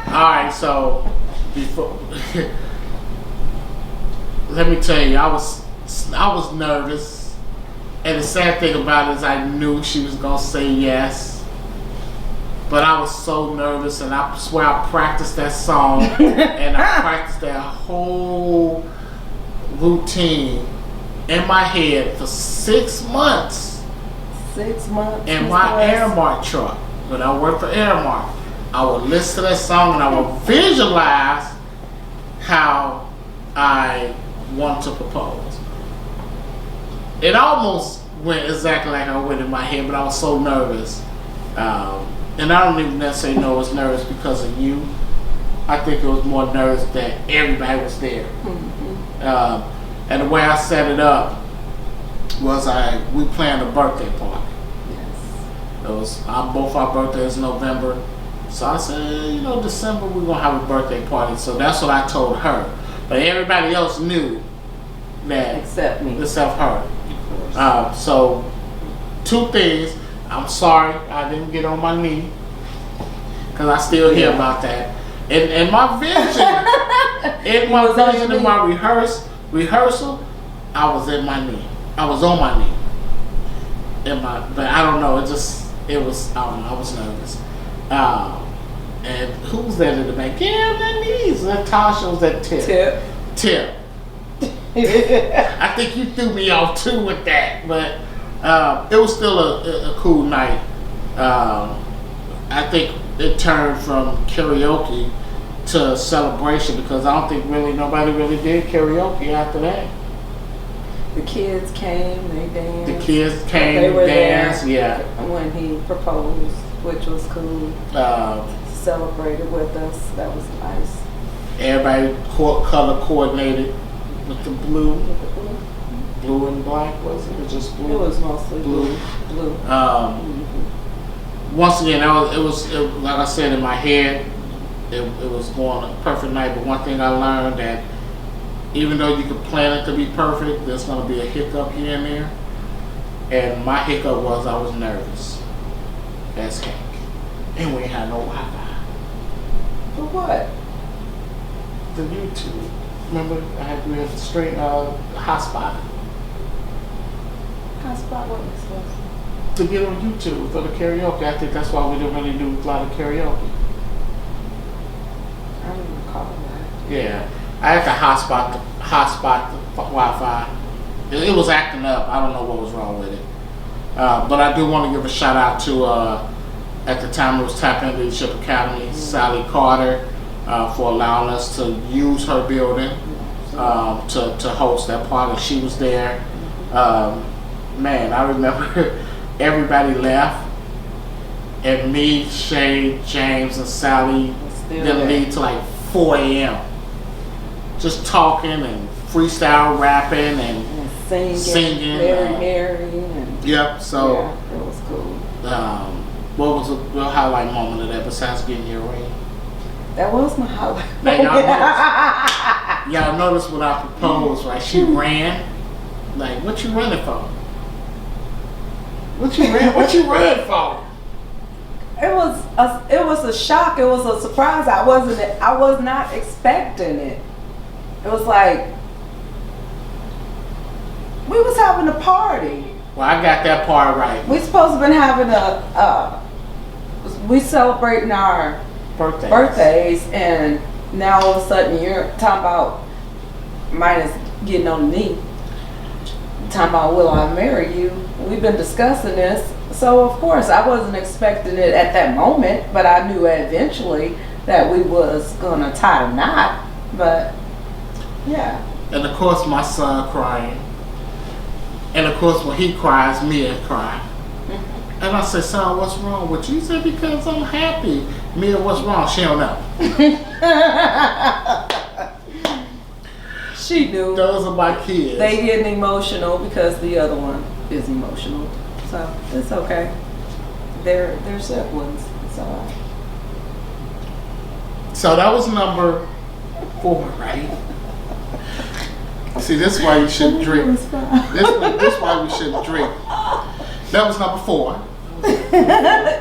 Alright, so before let me tell you, I was nervous, and the sad thing about it is I knew she was gonna say yes, but I was so nervous, and I swear I practiced that song and I practiced that whole routine in my head for 6 months 6 months. in my Airmark truck. When I worked for Airmark, I would listen to that song and I would visualize how I want to propose. It almost went exactly like I went in my head, but I was so nervous. And I don't even necessarily know I was nervous because of you. I think it was more nervous that everybody was there. And the way I set it up was we planned a birthday party. It was both our birthdays in November. So I said, December we're gonna have a birthday party. So that's what I told her. But everybody else knew that Except me. except her. So 2 things. I'm sorry I didn't get on my knee, because I still hear about that. And my vision, in my vision, in my rehearsal, I was in my knee. I was on my knee. But I don't know. I was nervous. And who was that in the back? Yeah, my knees. Natasha was at Tip. I think you threw me off too with that, but it was still a cool night. I think it turned from karaoke to celebration, because I don't think nobody really did karaoke after that. The kids came, they danced. The kids came, They were danced, there yeah. when he proposed, which was cool. Celebrated with us. That was nice. Everybody color coordinated with the blue and black, was it? Or just blue? It was mostly blue. Once again, it was like I said, in my head, it was going a perfect night. But one thing I learned, that even though you can plan it to be perfect, there's going to be a hiccup here and there. And my hiccup was I was nervous as heck, and we ain't had no Wi-Fi. For what? The YouTube. Remember, we had the straight hotspot Hotspot, what was supposed to get on YouTube for the karaoke. I think that's why we didn't really do a lot of karaoke. I don't even recall that. Yeah, I had to hotspot the Wi-Fi. It was acting up. I don't know what was wrong with it. But I do want to give a shout out to, at the time it was Tap In Leadership Academy, Sally Carter, for allowing us to use her building to host that party. She was there. Man, I remember everybody left, and me, Shay, James, and Sally didn't leave till like 4 a.m. Just talking and freestyle rapping and singing. Mary. Yep. So yeah, it was cool. What was a real highlight moment of that besides getting your ring? That was my highlight. Now y'all noticed when I proposed, right? She ran. Like, what you running for? What you running for? It was a shock. It was a surprise. I was not expecting it. It was like we was having a party. Well, I got that part right. We supposed to been having we celebrating our birthdays, and now all of a sudden you're talking about minus getting on the knee. Talking about, will I marry you? We've been discussing this, so of course I wasn't expecting it at that moment, but I knew eventually that we was gonna tie a knot. But yeah. And of course, my son crying. And of course, when he cries, Mia cries. And I said, son, what's wrong with you? He said, because I'm happy. Mia, what's wrong? She don't know. She knew. Those are my kids. They getting emotional because the other one is emotional. So it's okay. They're siblings. It's all right. So that was number 4, right? See, this is why you shouldn't drink. This is why we shouldn't drink. That was number 4.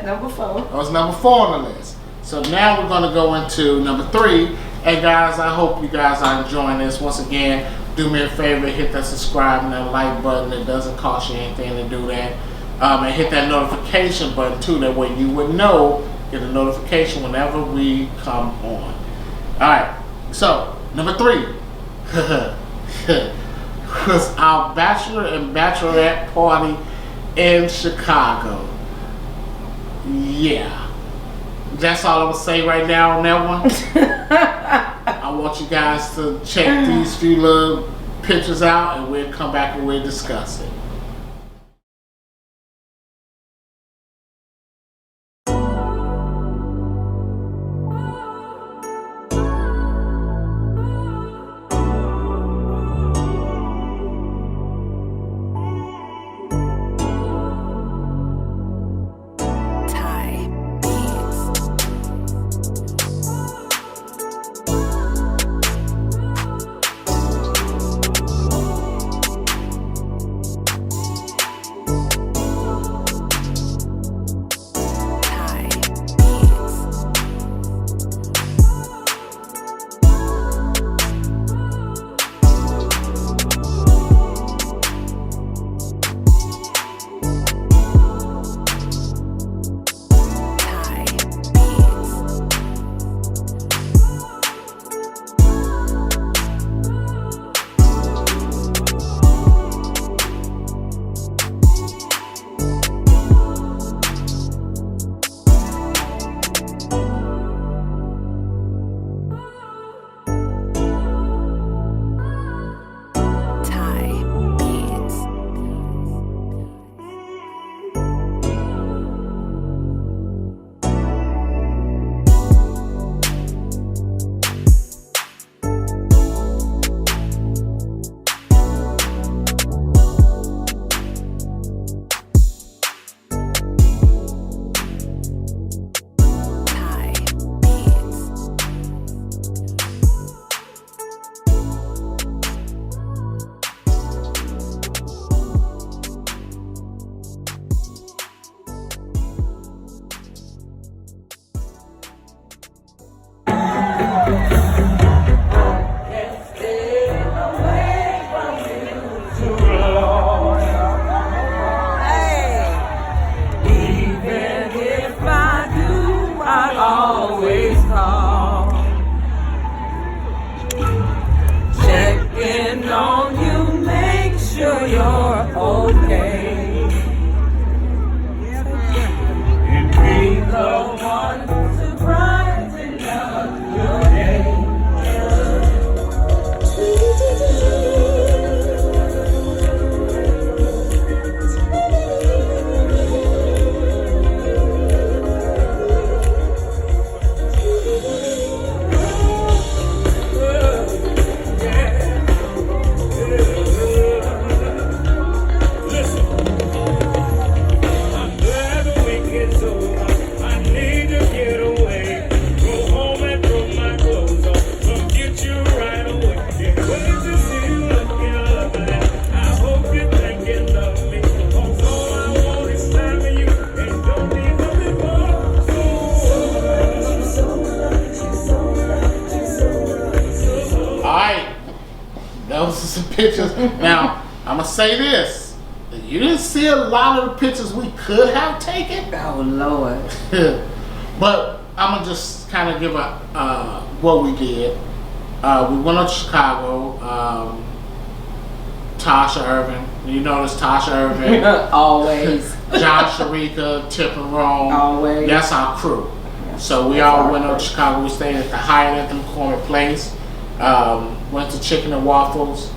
Number 4. That was number 4 on the list. So now we're going to go into number 3. And guys, I hope you guys are enjoying this. Once again, do me a favor, hit that subscribe and that like button. It doesn't cost you anything to do that. And hit that notification button too. That way you would know, get a notification whenever we come on. Alright, so number 3 was our bachelor and bachelorette party in Chicago. Yeah. That's all I'm going to say right now on that one. I want you guys to check these few little pictures out and we'll come back and we'll discuss it. Some pictures. Now, I'm gonna say this: you didn't see a lot of the pictures we could have taken. Oh Lord! But I'm gonna just kind of give a what we did. We went to Chicago. Tasha Irvin, you notice Tasha Irvin, always. John Sharika, Tip and Rome. Always. That's our crew. So we all went up to Chicago. We stayed at the Hyatt at the McCormick Place. Went to Chicken and Waffles.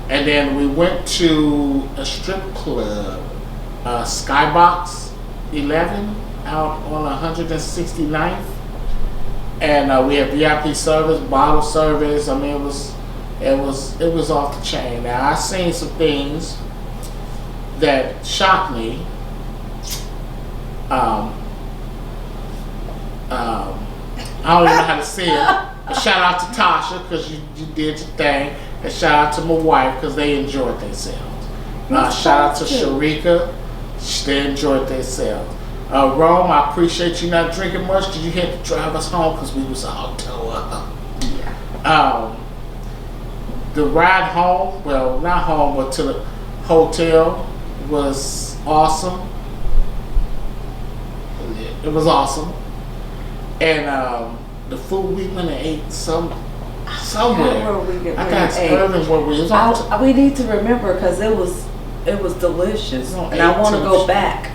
And then we went to a strip club, Skybox 11 out on 169th. And we had VIP service, bottle service. I mean, it was off the chain. Now I seen some things that shocked me. I don't even know how to say it. But shout out to Tasha because you did your thing, and shout out to my wife because they enjoyed themselves. Shout out to Sharika, they enjoyed themselves. Rome, I appreciate you not drinking much because you had to drive us home because we was all tore up. Yeah. The ride home, well, not home, but to the hotel was awesome. It was awesome. And the food we went and ate somewhere. I got Irvin where we was. We need to remember because it was delicious, and I want to go back.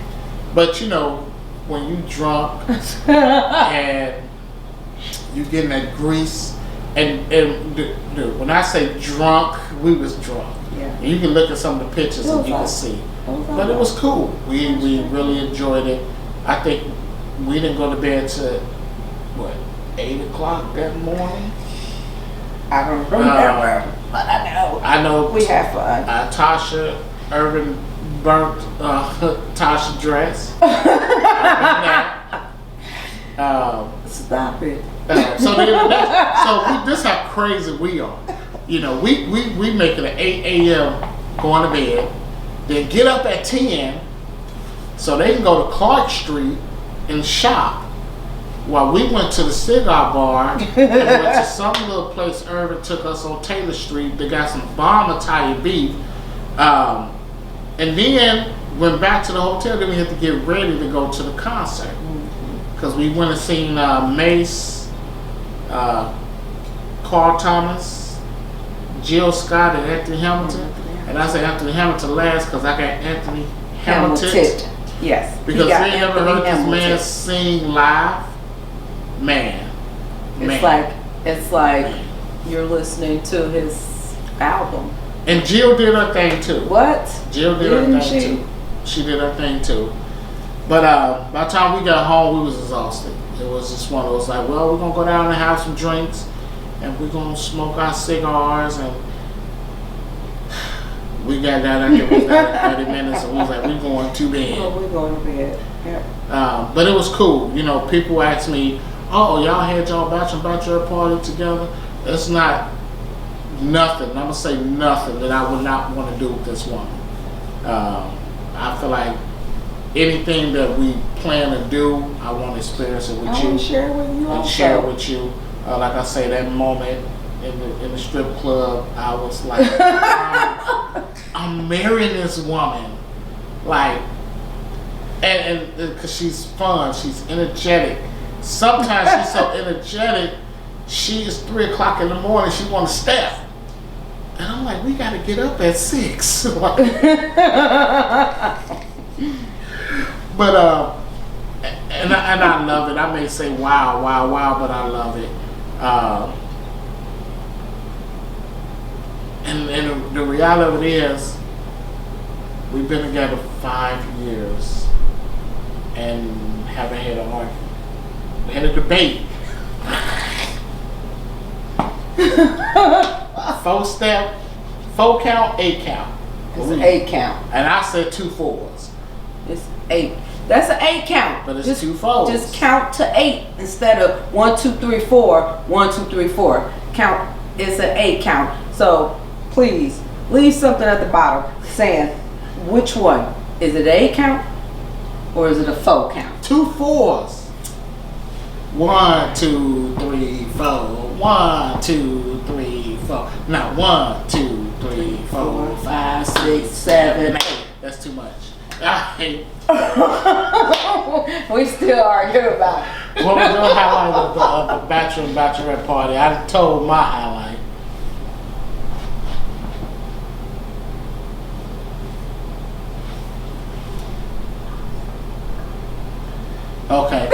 But you know, when you drunk and you getting that grease, and when I say drunk, we was drunk. Yeah. And you can look at some of the pictures and you can see. But it was cool. We really enjoyed it. I think we didn't go to bed till 8 o'clock that morning. I don't remember, but I know we had fun. Tasha Irvin burnt Tasha dress. Stop it. So this how crazy we are. You know, we make it at 8 a.m. going to bed, then get up at 10 so they can go to Clark Street and shop. While we went to the cigar bar and went to some little place. Irvin took us on Taylor Street. They got some bomb Italian beef. And then went back to the hotel. Then we had to get ready to go to the concert. Because we went and seen Mace, Carl Thomas, Jill Scott, and Anthony Hamilton. And I say Anthony Hamilton last because I got Anthony Hamilton. Yes. Because they ever heard this man sing live? Man. It's like you're listening to his album. And Jill did her thing too. What? Jill did her thing too. She did her thing too. But by the time we got home, we was exhausted. It was just one of those like, well, we're gonna go down and have some drinks, and we're gonna smoke our cigars, and we got down there. It was 30 minutes, and we was like, we're going to bed. Oh, we're going to bed. Yeah. But it was cool. You know, people ask me, oh, y'all had y'all bachelor party together. It's not nothing. I'm gonna say nothing that I would not want to do with this woman. I feel like anything that we plan to do, I want to experience it with you. And share it with you. And share it with you. Like I say, that moment in the strip club, I was like, I'm marrying this woman, like, and because she's fun, she's energetic. Sometimes she's so energetic, she is 3 o'clock in the morning, she want to step. And I'm like, we got to get up at 6. But, and I love it. I may say, wow, but I love it. And the reality of it is, we've been together 5 years and haven't had an argument. We had a debate. 4-step, 4 count, 8 count. It's an 8 count. And I said 2 4s. It's 8. That's an 8 count. But it's 2 4s. Just count to 8 instead of 1 2 3 4 1 2 3 4. Count. It's an 8 count. So please leave something at the bottom saying which one is it, an 8 count or is it a 4 count? 2 4s. 1 2 3 4. 1 2 3 4. Now 1 2 3 4 5 6 7 8. That's too much. We still argue about it. What was your highlight of the bachelor and bachelorette party? I told my highlight. Okay.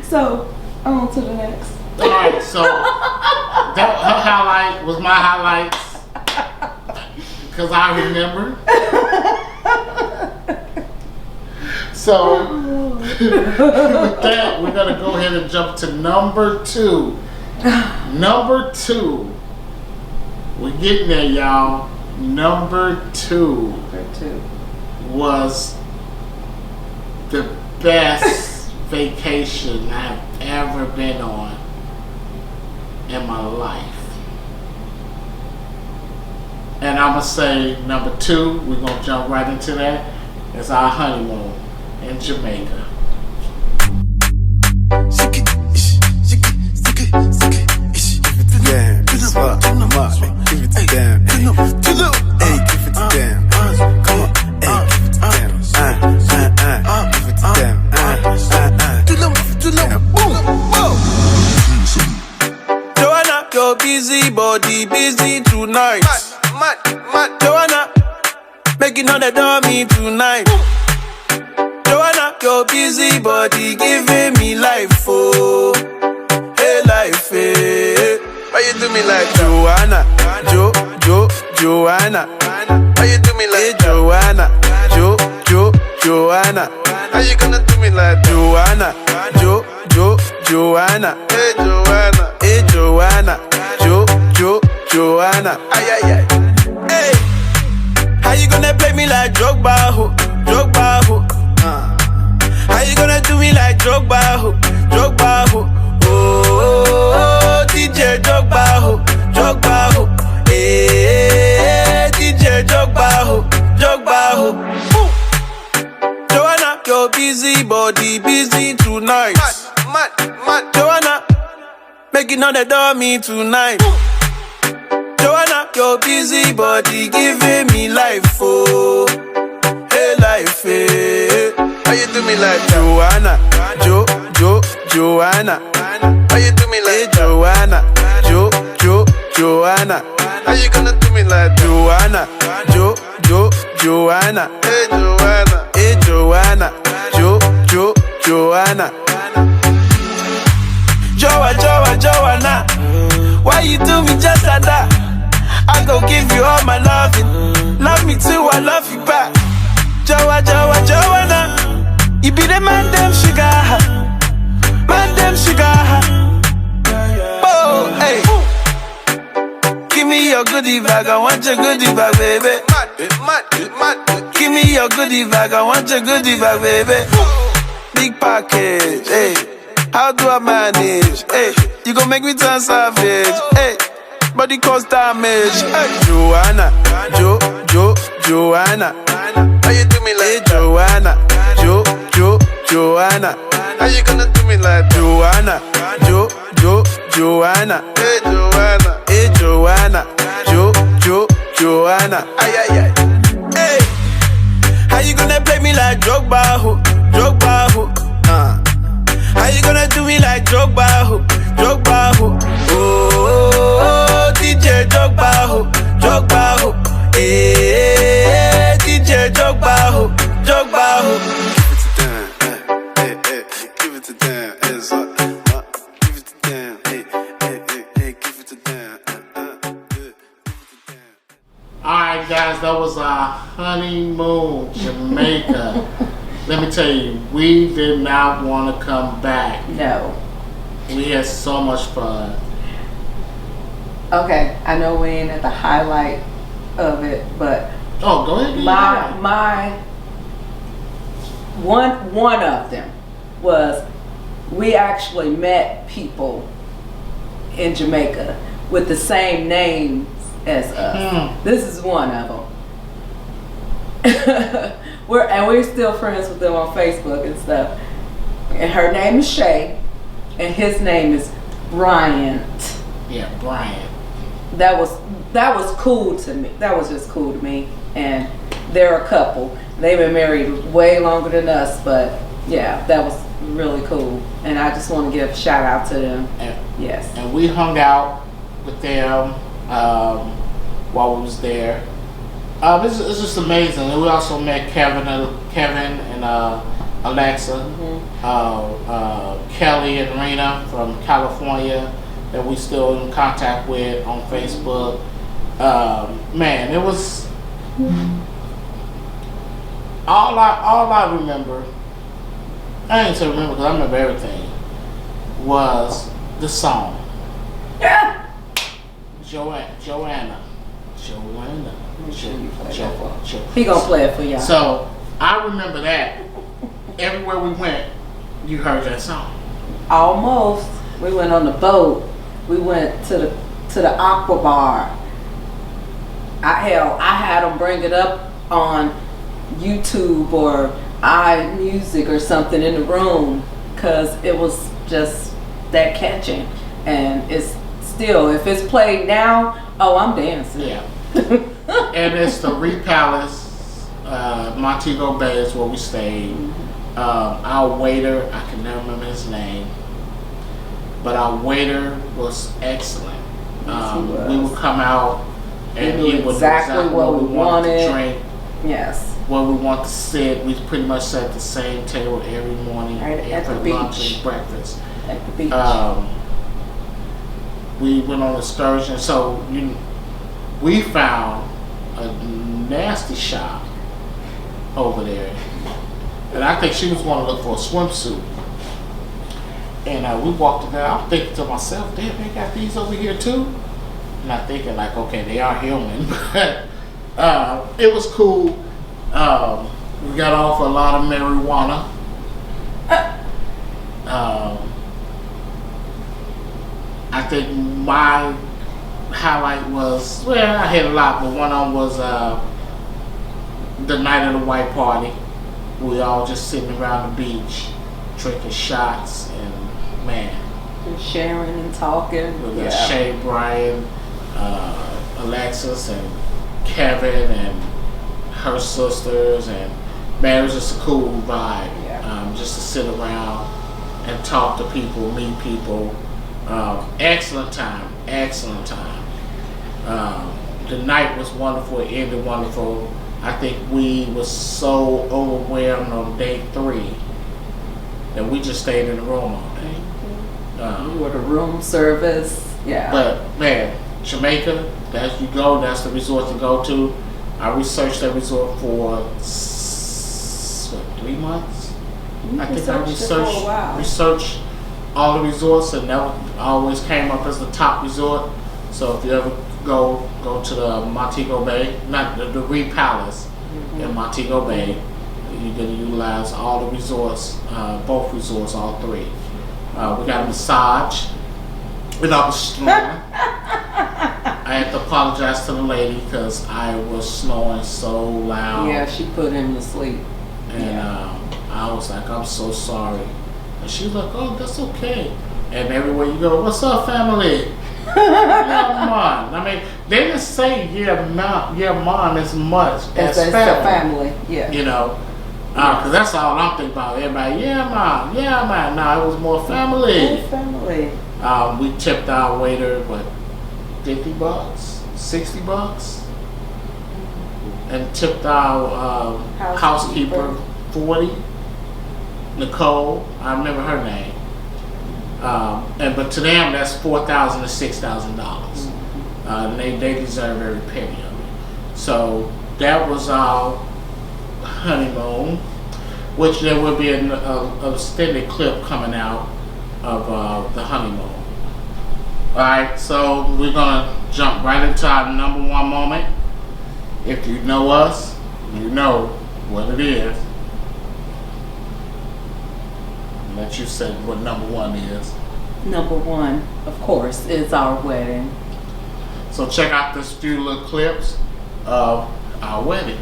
So on to the next. All right, so that her highlight was my highlights because I remember. So with that, we're gonna go ahead and jump to number 2. Number 2. We're getting there, y'all. Number 2 was the best vacation I've ever been on in my life. And I'm gonna say number 2, we're gonna jump right into that. It's our honeymoon in Jamaica. Joanna, your busy body busy tonight. Joanna, making all the dummy tonight. Joanna, your busy body giving me life, oh, hey life, hey. Why you do me like Joanna, Joanna? Why you do me like hey, Joanna, Joanna? How you gonna do me like Joanna, Joanna? Hey Joanna, Joanna? Ay ay ay. Hey, how you gonna play me like Drogba, ho? How you gonna do me like Drogba, ho? Oh, DJ Drogba, ho. Hey, DJ Drogba, ho. Ooh. Joanna, your busy body busy tonight. Mad. Joanna, making all the dummy tonight. Joanna, your busy body giving me life, oh, hey life, hey. How you do me like Joanna, Joanna? How you do me like hey, Joanna, Joanna? How you gonna do me like Joanna, Joanna? Hey Joanna, Joanna? Joanna, why you do me just like that? I go give you all my loving. Love me too, I love you back. Joanna, you be the man them sugar. Oh, hey. Give me your goodie bag, I want your goodie bag, baby. Give me your goodie bag, I want your goodie bag, baby. Big package, hey. How do I manage? Hey, you gon' make me turn savage. Hey, body cause damage. Hey, Joanna, Joanna. How you do me like hey, Joanna, Joanna? How you gonna do me like Joanna, Joanna? Hey Joanna, Joanna? Ay ay ay. Hey, how you gonna play me like Drogba, ho? How you gonna do me like Drogba, ho? Oh, DJ Drogba, ho. Hey, DJ Drogba, ho. Give it to them, hands up. Give it to them, hey, give it to them. Alright guys, that was our honeymoon, Jamaica. Let me tell you, we did not want to come back. No. We had so much fun. Okay, I know we ain't at the highlight of it, but oh, go ahead. My one of them was we actually met people in Jamaica with the same names as us. This is one of them. We're still friends with them on Facebook and stuff. And her name is Shay, and his name is Brian. Yeah, Brian. That was cool to me. That was just cool to me. And they're a couple. They've been married way longer than us, but yeah, that was really cool. And I just want to give a shout out to them. Yes. And we hung out with them while we was there. It's just amazing. And we also met Kevin and Alexa, Kelly and Rena from California that we still in contact with on Facebook. Man, it was all I remember. I ain't to remember because I remember everything. Was the song. Yeah. Joanna. He gonna play it for y'all. So I remember that. Everywhere we went, you heard that song. Almost. We went on the boat. We went to the Aqua Bar. I had them bring it up on YouTube or iMusic or something in the room because it was just that catching. And it's still, if it's played now, oh, I'm dancing. Yeah. And it's the Reed Palace, Montego Bay is where we stayed. Our waiter, I can never remember his name, but our waiter was excellent. We would come out and he would exactly what we wanted to drink. Yes. Where we want to sit. We pretty much sat at the same table every morning, Right at the lunch beach. and breakfast. At the beach. We went on an excursion, so we found a nasty shop over there, and I think she was going to look for a swimsuit. And we walked in there. I'm thinking to myself, damn, they got these over here too. And I'm thinking like, okay, they are human, but it was cool. We got off a lot of marijuana. I think my highlight was, well, I had a lot, but one of them was the night of the white party. We all just sitting around the beach, drinking shots, and man. And sharing and talking. We got Shay, Brian, Alexis, and Kevin, and her sisters, and man, it was just a cool vibe. Just to sit around and talk to people, meet people. Excellent time. The night was wonderful. It ended wonderful. I think we was so overwhelmed on day 3 that we just stayed in the room all day. You were the room service. Yeah. But man, Jamaica, that's the resort to go to. I researched that resort for 3 months. I think I researched all the resorts, and that always came up as the top resort. So if you ever go to the Montego Bay, not the Reed Palace in Montego Bay, you're going to utilize all the resorts, both resorts, all 3. We got a massage, and I was snoring. I had to apologize to the lady because I was snoring so loud. Yeah, she put him to sleep. And I was like, I'm so sorry. And she was like, oh, that's okay. And everywhere you go, what's up, family? Yeah, mom. I mean, they didn't say yeah, mom as much as family. Yeah. You know, because that's all I'm thinking about. Everybody, yeah, mom. No, it was more family. Family. We tipped our waiter, what, $50, $60, and tipped our housekeeper $40. Nicole, I remember her name. But to them, that's $4,000 to $6,000. And they deserve every penny of it. So that was our honeymoon, which there will be an extended clip coming out of the honeymoon. All right, so we're gonna jump right into our number 1 moment. If you know us, you know what it is. That you said what number 1 is. Number 1, of course, is our wedding. So check out this few little clips of our wedding.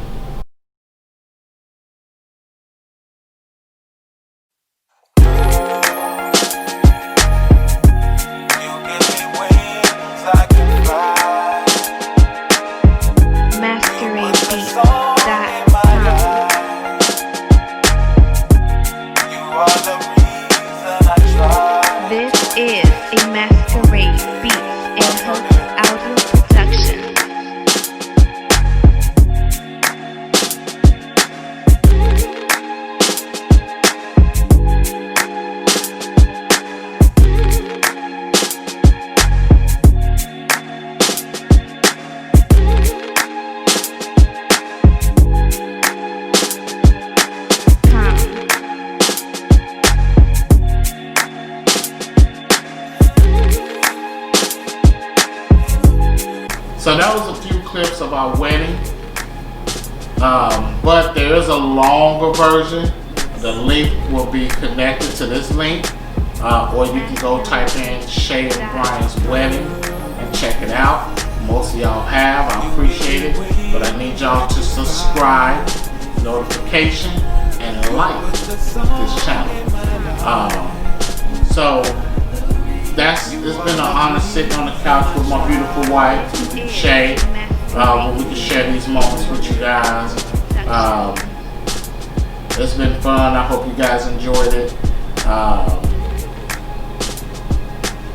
This is a Masquerade Beats and Host Audio Production. So that was a few clips of our wedding. But there is a longer version. The link will be connected to this link. Or you can go type in Shay and Brian's wedding and check it out. Most of y'all have. I appreciate it. But I need y'all to subscribe, notification, and like this channel. So it's been an honor sitting on the couch with my beautiful wife, Shay. Where we can share these moments with you guys. It's been fun. I hope you guys enjoyed it.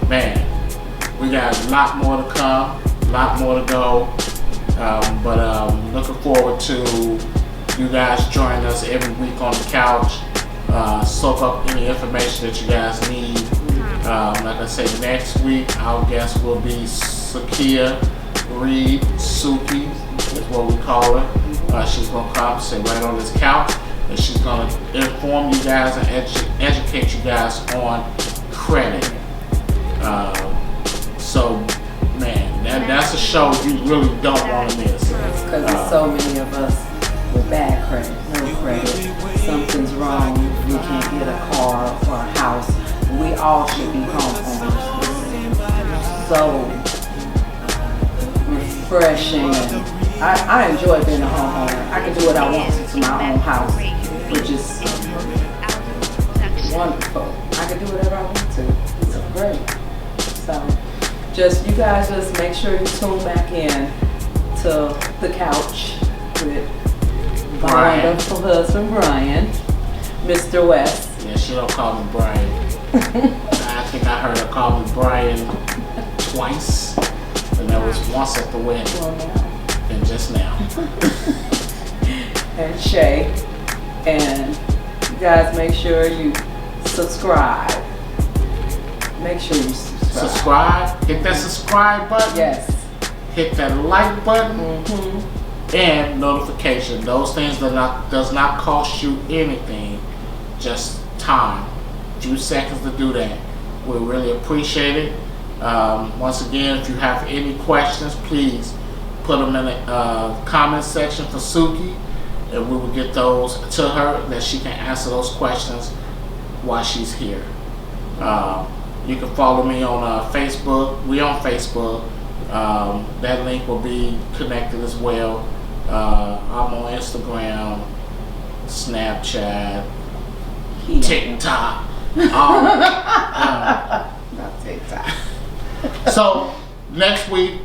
Man, we got a lot more to come, a lot more to go. But looking forward to you guys joining us every week on the couch. Soak up any information that you guys need. Like I said, next week our guest will be Sakia Reed, Suki is what we call her. She's going to come and sit right on this couch, and she's going to inform you guys and educate you guys on credit. So, man, that's a show you really don't want to miss. Because there's so many of us with bad credit, no credit. Something's wrong. We can't get a car or a house. We all should be homeowners. So refreshing. I enjoy being a homeowner. I can do what I want to my own house, which is wonderful. I can do whatever I want to. It's great. So you guys just make sure you tune back in to the couch with my wonderful husband Brian, Mr. West. Yeah, she don't call me Brian. I think I heard her call me Brian twice, and that was once at the wedding, and just now. And Shay, and you guys make sure you subscribe. Make sure you subscribe. Hit that subscribe button. Yes. Hit that like button. And notification. Those things does not cost you anything. Just time. A few seconds to do that. We really appreciate it. Once again, if you have any questions, please put them in the comment section for Suki, and we will get those to her that she can answer those questions while she's here. You can follow me on Facebook. We on Facebook. That link will be connected as well. I'm on Instagram, Snapchat, TikTok. Not TikTok. So next week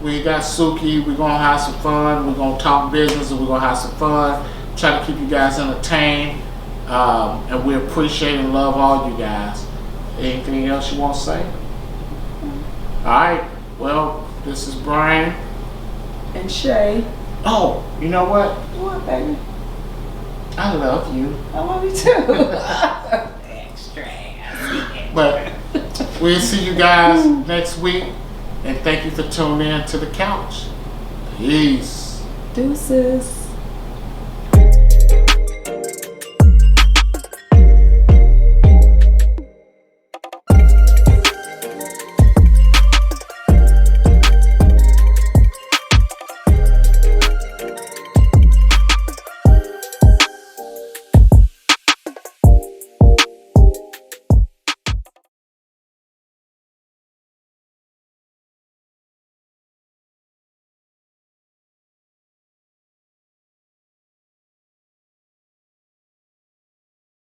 we got Suki. We're gonna have some fun. We're gonna talk business, and we're gonna have some fun. Try to keep you guys entertained. And we appreciate and love all you guys. Anything else you want to say? All right. Well, this is Brian and Shay. Oh, you know what? What, baby? I love you. I love you too. Extra. But we'll see you guys next week, and thank you for tuning in to the couch. Peace. Deuces.